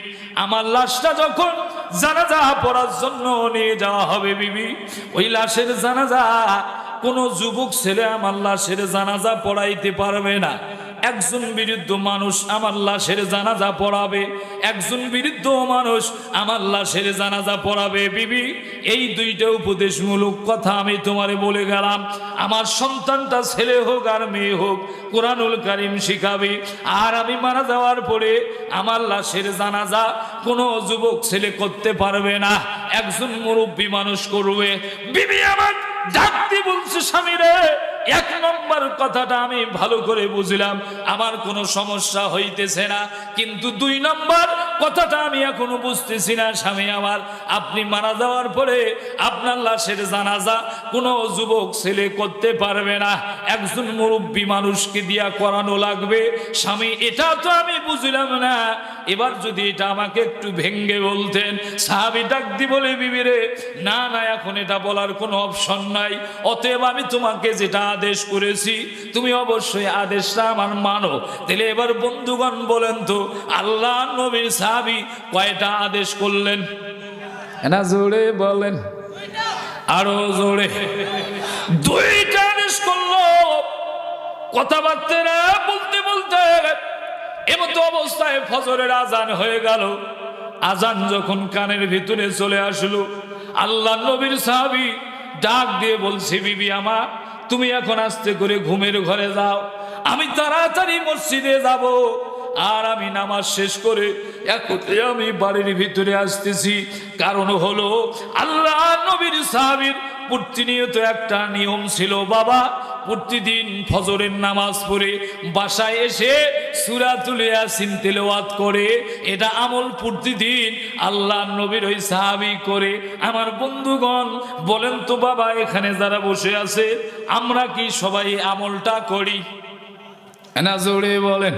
আমার লাশটা যখন জানাজা পড়ার জন্য নিয়ে যাওয়া হবে বিবি, ওই লাশের জানাজা কোন যুবক ছেলে আমার লাশের জানাজা পড়াইতে পারবে না। একজন বৃদ্ধ মানুষ আমার লাশের জানাজা পড়াবে, একজন বৃদ্ধ মানুষ আমার লাশের জানাজা পড়াবে বিবি। এই দুইটা উপদেশমূলক কথা আমি তোমারে বলে গেলাম। আমার সন্তানটা ছেলে হোক আর মেয়ে হোক কোরআনুল কারীম শিখাবে। আর আমি মারা যাওয়ার পরে আমার লাশের জানাজা কোনো যুবক ছেলে করতে পারবে না, একজন মুরব্বী মানুষ করবে বিবি। আমার ডাকতে বলছে, স্বামী রে, এক নম্বর কথাটা আমি ভালো করে বুঝলাম, আমার কোনো সমস্যা হইতেছে না, কিন্তু দুই নম্বর কথাটা আমি এখনো বুঝতেছি না স্বামী আমার। আপনি মারা যাওয়ার পরে আপনার লাশের জানাজা কোনো যুবক ছেলে করতে পারবে না, একজন মুরব্বী মানুষকে দিয়া করানো লাগবে। স্বামী, এটা তো আমি বুঝলাম না, এবার যদি এটা আমাকে একটু ভেঙ্গে বলতেন। সাহাবী ডাক দি বলে, বিবি রে, না না, এখন এটা বলার কোনো অপশন নাই, অতএব আমি তোমাকে যেটা আদেশ করেছি তুমি অবশ্যই আদেশটা আমার মানো। তাহলে এবার বন্ধুগণ বলেন তো, আল্লাহ নবীর সাহাবী কয়টা আদেশ করলেন? না জোরে বলেন, আরো জোরে। দুইটা আদেশ করলো। কথাবার্তা বলতে বলতে এমতো অবস্থায় ফজরের আজান হয়ে গেল। আজান যখন কানের ভিতরে চলে আসলো, আল্লাহ নবীর সাহাবী ডাক দিয়ে বলছে, বিবি আমার, তুমি এখন আস্তে করে ঘুমের ঘরে যাও, আমি তাড়াতাড়ি মসজিদে যাব। আর আমি নামাজ শেষ করে একতে আমি বাড়ির ভিতরে আসতেছি। কারণ হলো আল্লাহ নবীর সাহাবীর প্রতিনিয়ত একটা নিয়ম ছিল বাবা, প্রতিদিন ফজরের নামাজ পড়ে বাসায় এসে সূরাতুল ইয়াসিন তেলাওয়াত করে। এটা আমল প্রতিদিন আল্লাহ নবীর ওই সাহাবী করে। আমার বন্ধুগণ বলেন তো বাবা, এখানে যারা বসে আছে আমরা কি সবাই আমলটা করি না? জোরে বলেন।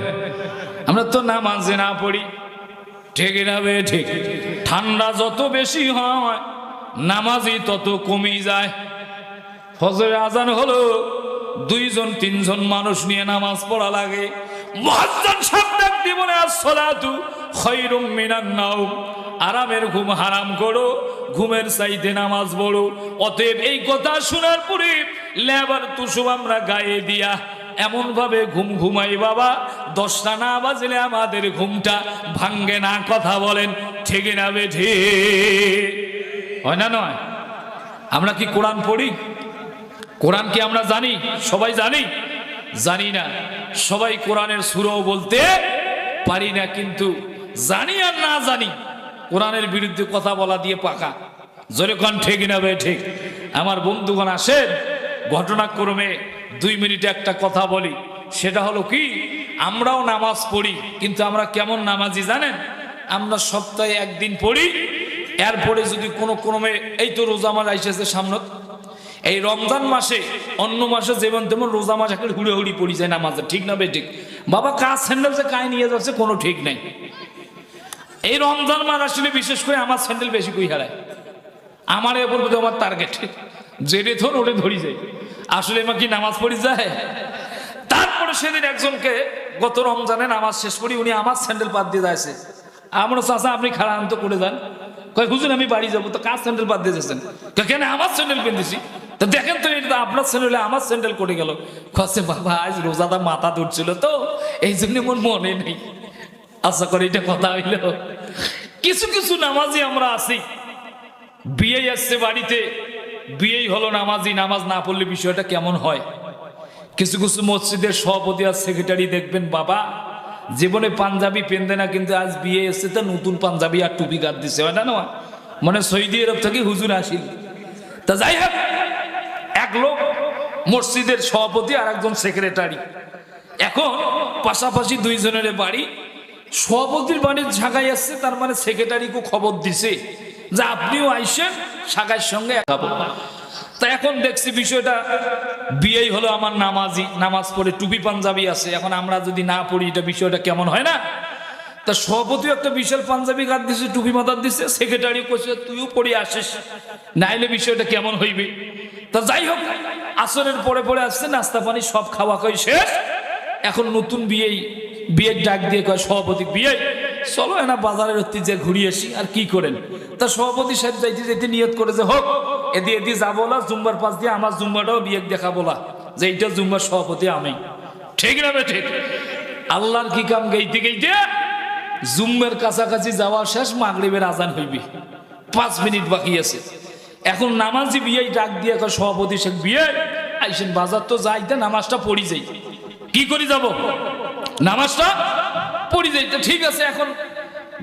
আমরা তো নামাজে না পড়ি, ঠিক না বে ঠিক? ঠান্ডা যত বেশি হয় নামাজই তত কমে যায়। ফজরের আজান হলো, 2-3 মানুষ নিয়ে নামাজ পড়া লাগে। মুয়াজ্জিন সাহেব ডাক দিয়ে বলে, আসসালাতু খায়রুম মিনান নাওম, আরামের ঘুম হারাম করো, ঘুমের চাইতে নামাজ পড়ো। অতএব এই কথা শোনার পরে লেবার তুসু আমরা গায়ে দিয়া এমন ভাবে ঘুম ঘুমাই বাবা, 10টা না বাজলে আমাদের ঘুমটা ভাঙ্গে না। কথা বলেন ঠিক না বে ঠিক? হয় না নয়? আমরা কি কোরআন পড়ি? কোরআন কি আমরা জানি? সবাই জানি? জানি না। সবাই কোরআনের সূরাও বলতে পারি না, কিন্তু জানি আর না জানি কোরআনের বিরুদ্ধে কথা বলা দিয়ে পাকা। জোরে কোন ঠিক না বে ঠিক? আমার বন্ধুগণ আসেন, ঘটনাক্রমে 2 মিনিটে একটা কথা বলি। সেটা হলো কি, আমরাও নামাজ পড়ি, কিন্তু আমরা কেমন নামাজি জানেন? আমরা সপ্তাহে একদিন পড়ি, এরপরে যদি কোনো ক্রমে, এই তো রোজা মাস আইসেছে সামনে, এই রমজান মাসে অন্য মাসে যেমন তেমন রোজা মাস একটা হুড়ে হুড়ি পড়ি যায় নামাজে, ঠিক না বে ঠিক? বাবা কাজ স্যান্ডেল যে কায় নিয়ে যাচ্ছে কোনো ঠিক নেই। এই রমজান মাস আসলে বিশেষ করে আমার স্যান্ডেল বেশি কই হারায়। আমার এরপর আমার টার্গেট যেটে ধর ওটে ধরি যায়, আসলে এবার কি নামাজ পড়ি যায়। তারপরে সেদিন একজনকে গত রমজানে নামাজ শেষ করি, উনি আমার স্যান্ডেল পাত দিয়ে যাচ্ছে। আমরা চাচা আপনি খারাপ করে যান, কয় হুজুর আমি বাড়ি যাবো। তো কার স্যান্ডেল বাদ দিয়ে যাচ্ছেন? কেন আমার স্যান্ডেল পেন্দিছি? তো দেখেন তো এটা আপনার স্যান্ডেলে আমার স্যান্ডেল করে গেল। কচ্ছে বাবা আজ রোজাদা মাথা ধরছিল তো এই জন্য মোর মনে নেই। আশা করি এটা কথা হইল। কিছু কিছু নামাজি আমরা আছি, বিয়ে আসছে বাড়িতে, বিয়েই হলো নামাজি, নামাজ না পড়লে বিষয়টা কেমন হয়। কিছু কিছু মসজিদের সভাপতি আর সেক্রেটারি দেখবেন বাবা জীবনে পাঞ্জাবি পেনদে না, কিন্তু আজ বিয়ে এসছে তো নতুন পাঞ্জাবি আর টুপি গাদ দিছে, হয় না না? মানে সৌদি আরব থেকে হুজুর আসিল। তা যাই হোক, এক লোক মসজিদের সভাপতি আর একজন সেক্রেটারি, এখন পাশাপাশি 2 জনের বাড়ি। সভাপতির বাড়ির ঝাঁকাই আসছে, তার মানে সেক্রেটারিকে খবর দিছে যে আপনিও আইসেন, সাগাইয়ের সঙ্গে খাবো। তা এখন দেখছি বিষয়টা বিয়েই হলো আমার নামাজি, নামাজ পড়ে টুপি পাঞ্জাবি আছে, এখন আমরা যদি না পড়ি এটা বিষয়টা কেমন হয় না? তা সভাপতি একটা বিশাল পাঞ্জাবি গাদ দিছে, টুপি মাথার দিছে, সেক্রেটারি কইছে তুইও পড়ে আসিস, নাইলে বিষয়টা কেমন হইবে। তা যাই হোক, আসরের পরে পরে আসছে, নাস্তা পানি সব খাওয়া খাই শেষ। এখন নতুন বিয়ের ডাক দিয়ে কয় সভাপতি, বিয়ে চলো না বাজারের হতে যে ঘুরিয়ে আসি। আর কি করেন? তা সভাপতি সাহেব যাইতে যাইতে নিয়ত করে যে হোক এদি যাবো না, জুম্বার পাশ দিয়ে আমার জুম্বাটাও বিয়ে দেখাবো না, যে এইটা জুম্বার সভাপতি আমি, ঠিক না ঠিক? আল্লাহর কি কাম, গাইতে গাইতে জুম্মের কাছাকাছি যাওয়া শেষ, মাগরিবের আজান হইবে, 5 মিনিট বাকি আছে। এখন নামাজি বিয়ে ডাক দিয়ে সভাপতি সাহেব, বিয়ে আইসেন, বাজার তো যাইতে নামাজটা পড়ি যাই। কি করি যাব? নামাজটা পড়ি যাইতে, ঠিক আছে। এখন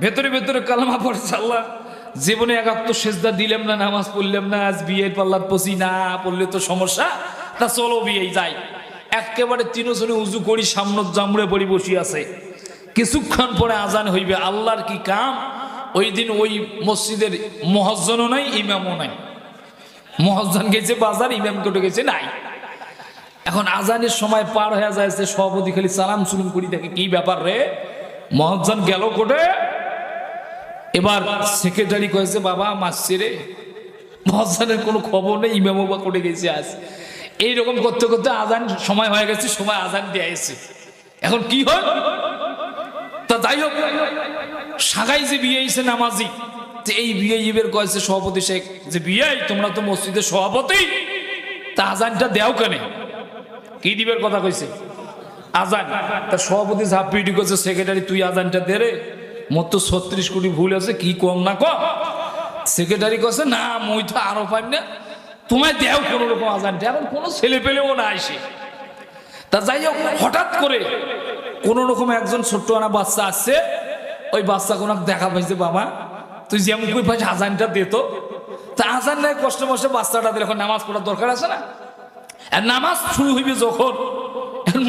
ভেতরে ভেতরে কালেমা পড়েছে, আল্লাহ জীবনে 71 সেজদা দিলাম না, নামাজ পড়লাম না, আজ বিয়ের পাল্লার পচি না পড়লে তো সমস্যা, তা চলো বিয়ে যাই। একেবারে 3 জনে উজু করি, সামনত জামড়ে পড়ি বসি আছে। কিছুক্ষণ পরে আজান হইবে। আল্লাহর কি কাম, ওই দিন ওই মসজিদের মুয়াজ্জিনও নাই, ইমামও নাই। মুয়াজ্জিন গেছে বাজার, ইমাম কোটে গেছে নাই। এখন আজানের সময় পার হয়ে যাচ্ছে, সভাপতি খালি সালাম সুলুম করি দেখে, কি ব্যাপার রে, মুয়াজ্জিন গেল কোটে? এবার সেক্রেটারি কয়েছে বাবা মাসছে রে, মুয়াজ্জিনের কোনো খবর নেই, ইমামও বা কোটে গেছে আজ। এইরকম করতে করতে আজান সময় হয়ে গেছে, সময় আজান দিয়ে এসে এখন কি হয়? তা যাই হোক, সাগাই যে বিয়ে এসে নামাজি, এই বিয়ে ইবের কয়েছে সভাপতি শেখ যে বিয়ে তোমরা তো মসজিদের সভাপতি, তা আজানটা দেও কেন? কি দিবের কথা কইছে? আজান। তা সভাপতি ঝাপিটি করছে, সেক্রেটারি তুই আজানটা দে রে, মোট তো 36 কোটি ভুল আছে, কি কম না কম? সেক্রেটারি কছে না মই তো আরো পাই না, তোমায় দেও কোন রকম আজানটা। এখন কোনো ছেলে পেলেও না আসে। তা যাই হোক, হঠাৎ করে কোন রকম একজন ছোট্ট আনা বাচ্চা আসছে, ওই বাচ্চা কোনো দেখা পাইছে, বাবা তুই যেমন কই পাইছে আজানটা দে তো। তা আজান নাই কষ্ট মষ্টে বাচ্চাটা দিলে এখন নামাজ পড়ার দরকার আছে না? আর নামাজ শুরু হইবে যখন,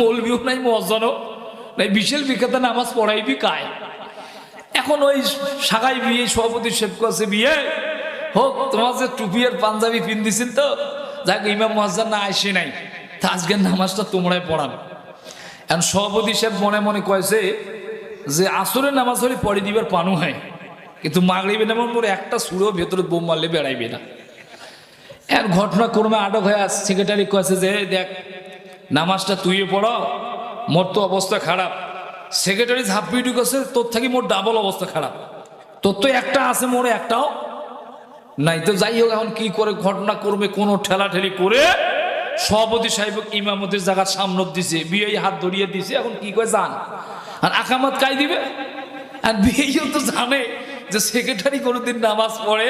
মৌলবিও নাই মজ্জনও নাই, বিশাল বিখ্যাত নামাজ পড়াইবি কায়। এখন ওই সাগাই বিয়ে সভাপতি শেখ কাছে বিয়ে হোক, তোমার যে টুপি আর পাঞ্জাবি পিন দিছেন তো, যাক ইমাম মুয়াজ্জিন না আসে নাই, তা আজকের নামাজটা তোমরাই পড়াবে। এখন সভাপতি সাহেব মনে মনে কয়েছে যে আসরের নামাজ হলে পড়ে দিবার পানু হয়, কিন্তু মাগরিবের নামাজ পরে একটা সুরেও ভেতরে বোম মারলে বেড়াইবে না। এর ঘটনাক্রমে আটক হয়ে সেক্রেটারি কয়েছে যে দেখ নামাজটা তুই পড়ো, মোর তো অবস্থা খারাপ। সেক্রেটারি ঝাঁপিয়ে ঢুকেছে, তোর থাকি মোর ডাবল অবস্থা খারাপ, তোর তো একটা আছে মোর একটাও নাই। তো যাই হোক, এখন কি করে ঘটনাক্রমে কোনো ঠেলাঠেলি করে সভাপতি সাহেব ইমামতির জায়গার সামনে দিছে, বিয়ে হাত ধরিয়ে দিছে। এখন কি করে জান আর আকামাত কাই দিবে, আর বিয়েও তো জানে যে সেক্রেটারি কোনোদিন নামাজ পড়ে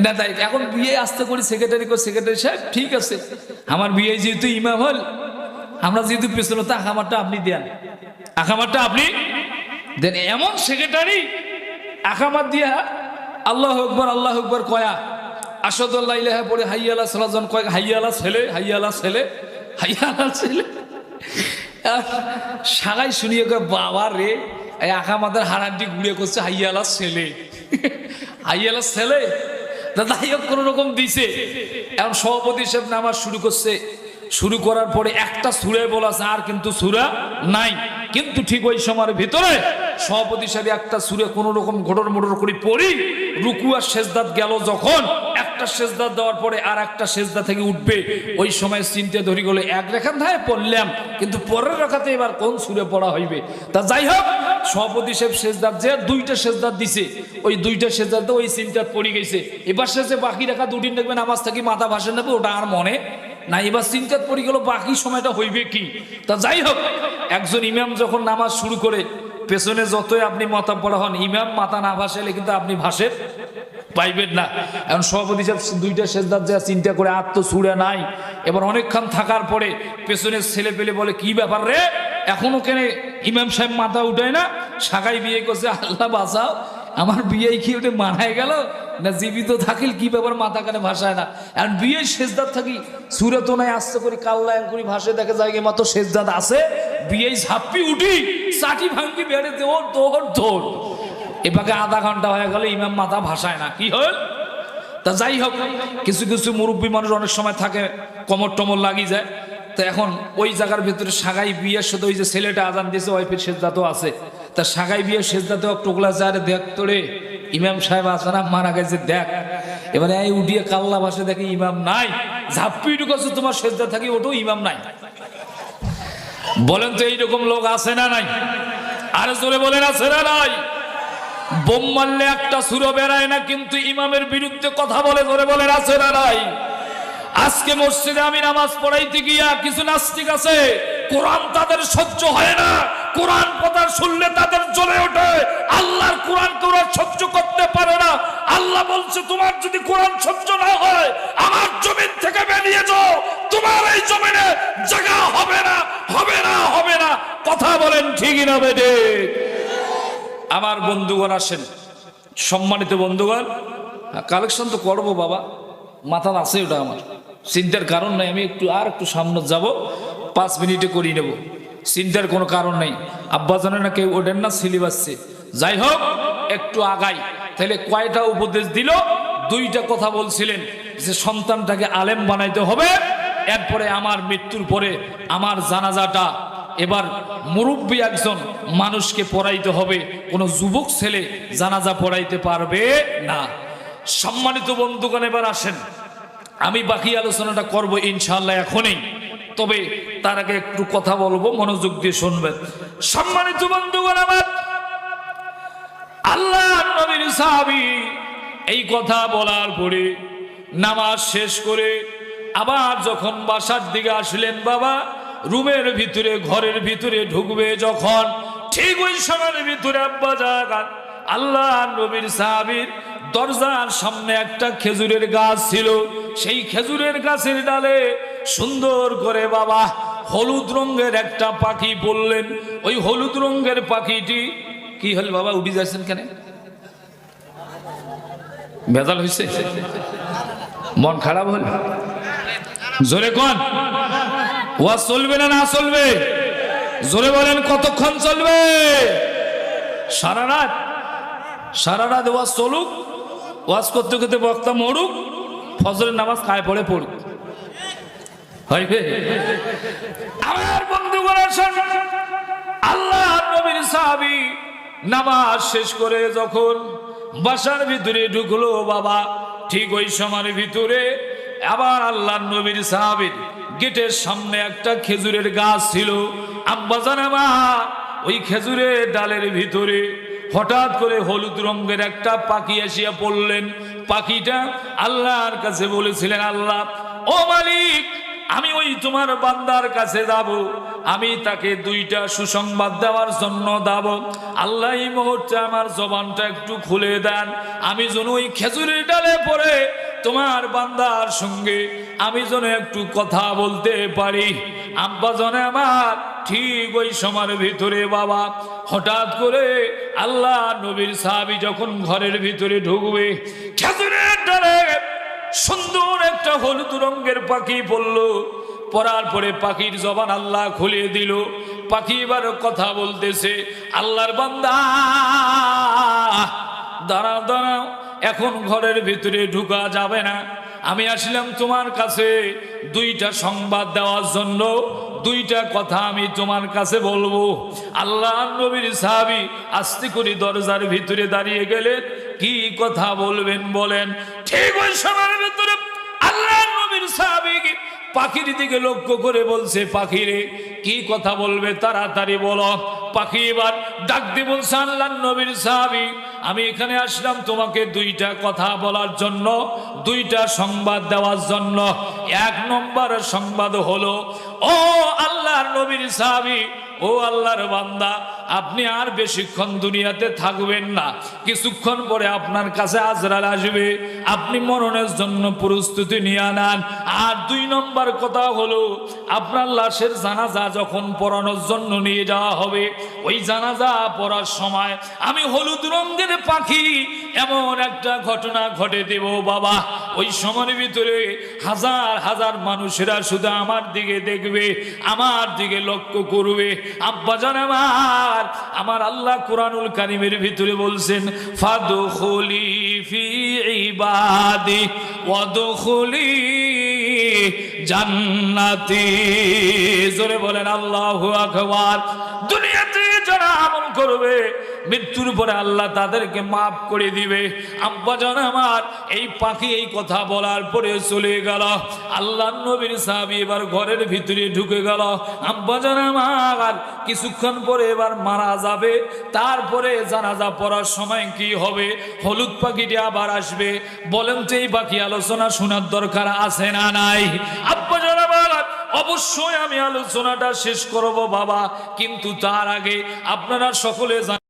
না। তাই এখন বিয়ে আসতে করি সেক্রেটারি করে, সেক্রেটারি সাহেব ঠিক আছে, আমার বিয়ে যেহেতু ইমাম হল, আমরা যেহেতু পেছনে, তো আকামারটা আপনি দেন, আকামারটা আপনি দেন। এমন সেক্রেটারি আকামাত দিয়া আল্লাহু আকবার আল্লাহু আকবার কয়া, আশহাদু আল্লা ইলাহা পড়ে হাইয়া আলা সালাত জন কয় হাইয়া আলা ছেলে, হাইয়া আলা ছেলে, হাইয়া আলা ছেলে। সাগাই শুনিয়ে কয় বাবা রে, এই আকামাদের হাড়াড্ডি ঘুরে করছে হাইয়া আলা ছেলে, হাইয়া আলা ছেলে। যাই হোক কোনো রকম দিছে। এখন সভাপতি সাহেব নামাজ শুরু করছে, শুরু করার পরে একটা সুরে বলাছে, আর কিন্তু সুরা নাই। কিন্তু ঠিক ওই সময়ের ভিতরে সভাপতি সাহেব একটা সুরে কোন রকম ঘটর মোটর করে পড়ি, রুকু আর সেজদাত গেল যখন, একটা সেজদা দেওয়ার পরে আর একটা সেজদা থেকে উঠবে, ওই সময় চিন্তা ধরি গেলে এক রেখা ধায় পড়লাম, কিন্তু পরের রেখাতে এবার কোন সুরে পড়া হইবে। তা যাই হোক, সভাপতি সাহেব সেজদাত যে দুইটা সেজদাত দিছে, ওই দুইটা সেজদাতে ওই চিন্তা পড়ে গেছে। এবার শেষে বাকি রেখা দুদিন দেখবে নামাজ থেকে মাথা ভাসে নেবে, ওটা আর মনে না। এবার চিন্তাত পড়ে গেল বাকি সময়টা হইবে কি। তা যাই হোক, একজন ইমাম যখন নামাজ শুরু করে, পেছনে যতই আপনি মাথা পড়া হন, ইমাম মাথা না ভাসাইলে কিন্তু আপনি ভাসে পাইবেন না। এখন সভাপতি সাহেব দুইটা সেজদাত যা চিন্তা করে, আর তো সুরে নাই। এবার অনেকক্ষণ থাকার পরে পেছনের ছেলে পেলে বলে কি ব্যাপার রে, এখনো কেন ইমাম সাহেব মাথা উঠায় না? সাগাই বিয়ে করছে, আল্লাহ বাঁচাও, আমার বিয়ে কি ওটা মানায় গেল না, জীবিত থাকিল কি ব্যাপার মাথা কানে ভাসায় না। এখন বিয়ে সেজদাত থাকি সুরে তো নাই, আস্তে করে কাল্লা করি ভাসে, দেখে জায়গায় মাত্র সেজদাত আছে, বিয়ে ঝাপ্পি উঠি চাটি ভাঙ্গি বেড়ে দৌড় দৌড় দৌড়। এবারে আধা ঘন্টা হয়ে গেল, ইমাম মাথা ভাসায় না, কি হল? তা যাই হোক, কিছু কিছু মুরব্বী মানুষ অনেক সময় থাকে কমর টমর লাগি যায়। তো এখন ওই জায়গার ভিতরে সাগাই বিয়ের সাথে ওই যে ছেলেটা আজান দিয়েছে, ওয়াইফের সেজদাতও আছে। তা সাগাই বিয়ের সেজদাতেও টোকলা যায়, দেখ তোরে ইমাম সাহেব আছে না, মারা গেছে দেখ। এবারে এই উঠিয়ে কাল্লা ভাসে দেখে ইমাম নাই, ঝাপ্পি ঢুকেছে তোমার সেজদা থাকি, ওটাও ইমাম নাই। বলেন তো এইরকম লোক আছে না নাই? আরে জোরে বলেন আছে না নাই? বোম মারলে একটা সুরো বেড়ায় না, কিন্তু ইমামের বিরুদ্ধে কথা বলে, জোরে বলেন আছে না নাই? আজকে মসজিদে আমি নামাজ পড়াইতে গিয়া কিছু নাস্তিক আছে, কোরআন তাদের সহ্য হয় না, কোরআন কথা শুনলে তাদের জ্বলে ওঠে, আল্লাহর কোরআন তোরা সহ্য করতে পারে না। আল্লাহ বলছে তোমার যদি কোরআন সহ্য না হয়, আমার জমিন থেকে বেরিয়ে যাও, তোমার এই জমিনে জায়গা হবে না, হবে না, হবে না। কথা বলেন ঠিক না বেটে? আমার বন্ধুগণ আসেন, সম্মানিত বন্ধুগণ, কালেকশন তো করবো বাবা, মাথা আছে ওটা আমার, চিন্তার কারণ নাই। আমি একটু সামনে যাব, 5 মিনিটে করিয়ে নেব, চিন্তার কোনো কারণ নেই। আব্বা জানে না কেউ ওঠেন না, সিলেবাসে। যাই হোক, একটু আগাই। তাহলে কয়টা উপদেশ দিল? 2টা কথা বলছিলেন যে সন্তানটাকে আলেম বানাইতে হবে, এরপরে আমার মৃত্যুর পরে আমার জানাজাটা এবার মুরব্বী একজন মানুষকে পড়াইতে হবে, কোনো যুবক ছেলে জানাজা পড়াইতে পারবে না। সম্মানিত বন্ধুগণ, এবার আসেন, আমি বাকি আলোচনাটা করব ইনশাআল্লাহ এখনই, তবে তার আগে একটু কথা বলবো, মনোযোগ দিয়ে শুনবেন। সম্মানিত বন্ধুগণ আমার, আল্লাহ নবীর সাহাবী এই কথা বলার পরে নামাজ শেষ করে আবার যখন বাসার দিকে আসলেন, বাবা রুমের ভিতরে ঘরের ভিতরে ঢুকবে যখন, ঠিক ওই সময়ের ভিতরে আব্বা জাগান আল্লাহ নবীর সাহাবীর দরজার সামনে একটা খেজুরের গাছ ছিল। সেই খেজুরের গাছের ডালে সুন্দর করে বাবা হলুদ রঙের একটা পাখি বললেন। ওই হলুদ রঙের পাখিটি কি হল বাবা, উঠে যাচ্ছেন কেন? ভেজাল হয়েছে, মন খারাপ হল? জোরে কোন ওয়াজ চলবে না না চলবে? জোরে বলেন, কতক্ষণ চলবে? সারা রাত? সারা রাত ওয়াজ চলুক, ওয়াজ করতে করতে বক্তা মরুক, ফজরের নামাজ খায় পড়ে পড়ুক, হইবে? আমার বন্ধুগণ, আল্লাহ নবীর সাহাবী নামাজ শেষ করে যখন বাসার ভিতরে ঢুকলো বাবা, ঠিক ওই সময়ের ভিতরে আবার আল্লাহ নবীর সাহাবীর গেটের সামনে একটা খেজুরের গাছ ছিল। আব্বাজান আমার ওই খেজুরের ডালের ভিতরে হঠাৎ করে হলুদ রঙের একটা পাখি আসিয়া পড়লেন। পাখিটা আল্লাহর কাছে বলেছিলেন, আল্লাহ ও মালিক, আমি ওই তোমার বান্দার কাছে যাব, আমি তাকে দুইটা সুসংবাদ দেওয়ার জন্য যাব। আল্লাহ এই মুহূর্তে আমার জবানটা একটু খুলে দেন, আমি যেন ওই খেজুরের ডালে পড়ে তোমার বান্দার সঙ্গে আমি যেন একটু কথা বলতে পারি। আব্বা জানে আমার ঠিক ওই সময়ের ভিতরে বাবা হঠাৎ করে আল্লাহ নবীর সাহাবী যখন ঘরের ভিতরে ঢুকবে, খেজুরের ডালে সুন্দর একটা হলুদ রঙের পাখি পড়ল। পড়ার পরে পাখির জবান আল্লাহ খুলে দিল। পাখি এবার কথা বলতেছে, আল্লাহর বান্দা দাঁড়াও দাঁড়াও, এখন ঘরের ভিতরে ঢুকা যাবে না। আমি আসলাম তোমার কাছে দুইটা সংবাদ দেওয়ার জন্য, দুইটা কথা আমি তোমার কাছে বলবো। আল্লাহ নবীর সাহাবী আস্তে করে দরজার ভিতরে দাঁড়িয়ে গেলেন। কি কথা বলবেন বলেন? ঠিক ওই সময়ের ভিতরে আল্লাহ নবীর সাহাবী পাখির দিকে লক্ষ্য করে বলছে, পাখিরে কি কথা বলবে তাড়াতাড়ি বলো। পাখি এবার ডাক দিয়ে বলছে, আল্লাহ নবীর সাহাবী, আমি এখানে আসলাম তোমাকে দুইটা কথা বলার জন্য, দুইটা সংবাদ দেওয়ার জন্য। এক নম্বর সংবাদ হলো, ও আল্লাহর নবীর সাহাবী, ও আল্লাহর বান্দা, আপনি আর বেশিক্ষণ দুনিয়াতে থাকবেন না, কিছুক্ষণ পরে আপনার কাছে আজরাইল আসবে, আপনি মরণের জন্য প্রস্তুতি নিয়ে নেন। আর দুই নম্বর কথা হলো, আপনার লাশের জানাজা যখন পড়ানোর জন্য নিয়ে যাওয়া হবে, ওই জানাজা পড়ার সময় আমি হলুদ রঙের পাখি এমন একটা ঘটনা ঘটে দেব বাবা, ওই সময়ের ভিতরে হাজার হাজার মানুষেরা শুধু আমার দিকে দেখবে, আমার দিকে লক্ষ্য করবে। আব্বাজান আমার আল্লাহ কুরআনুল কারীমের ভিতরে বলছেন, ফাদখুলি ফি ইবাদি ওয়াদখুলি জান্নাতি। জোরে বলেন আল্লাহু আকবার। দুনিয়াতে যারা আমল করবে, মৃত্যুর পরে আল্লাহ তাদেরকে মাফ করে দিবে। আব্বাজান আমার এই পাখি এই কথা বলার পরে চলে গেল। আল্লাহ নবীর সাহাবী এবার ঘরের ভিতরে ঢুকে গেল। আব্বাজান আমার কিছুক্ষণ পরে এবার মারা যাবে, তারপরে জানাজা পড়ার সময় কি হবে? হলুদ পাখিটি আবার আসবে। বলেন তো এই পাখি আলোচনা শোনার দরকার আছে না নাই? আব্বাজান আমার অবশ্যই আমি আলোচনাটা শেষ করব বাবা, কিন্তু তার আগে আপনারা সকলে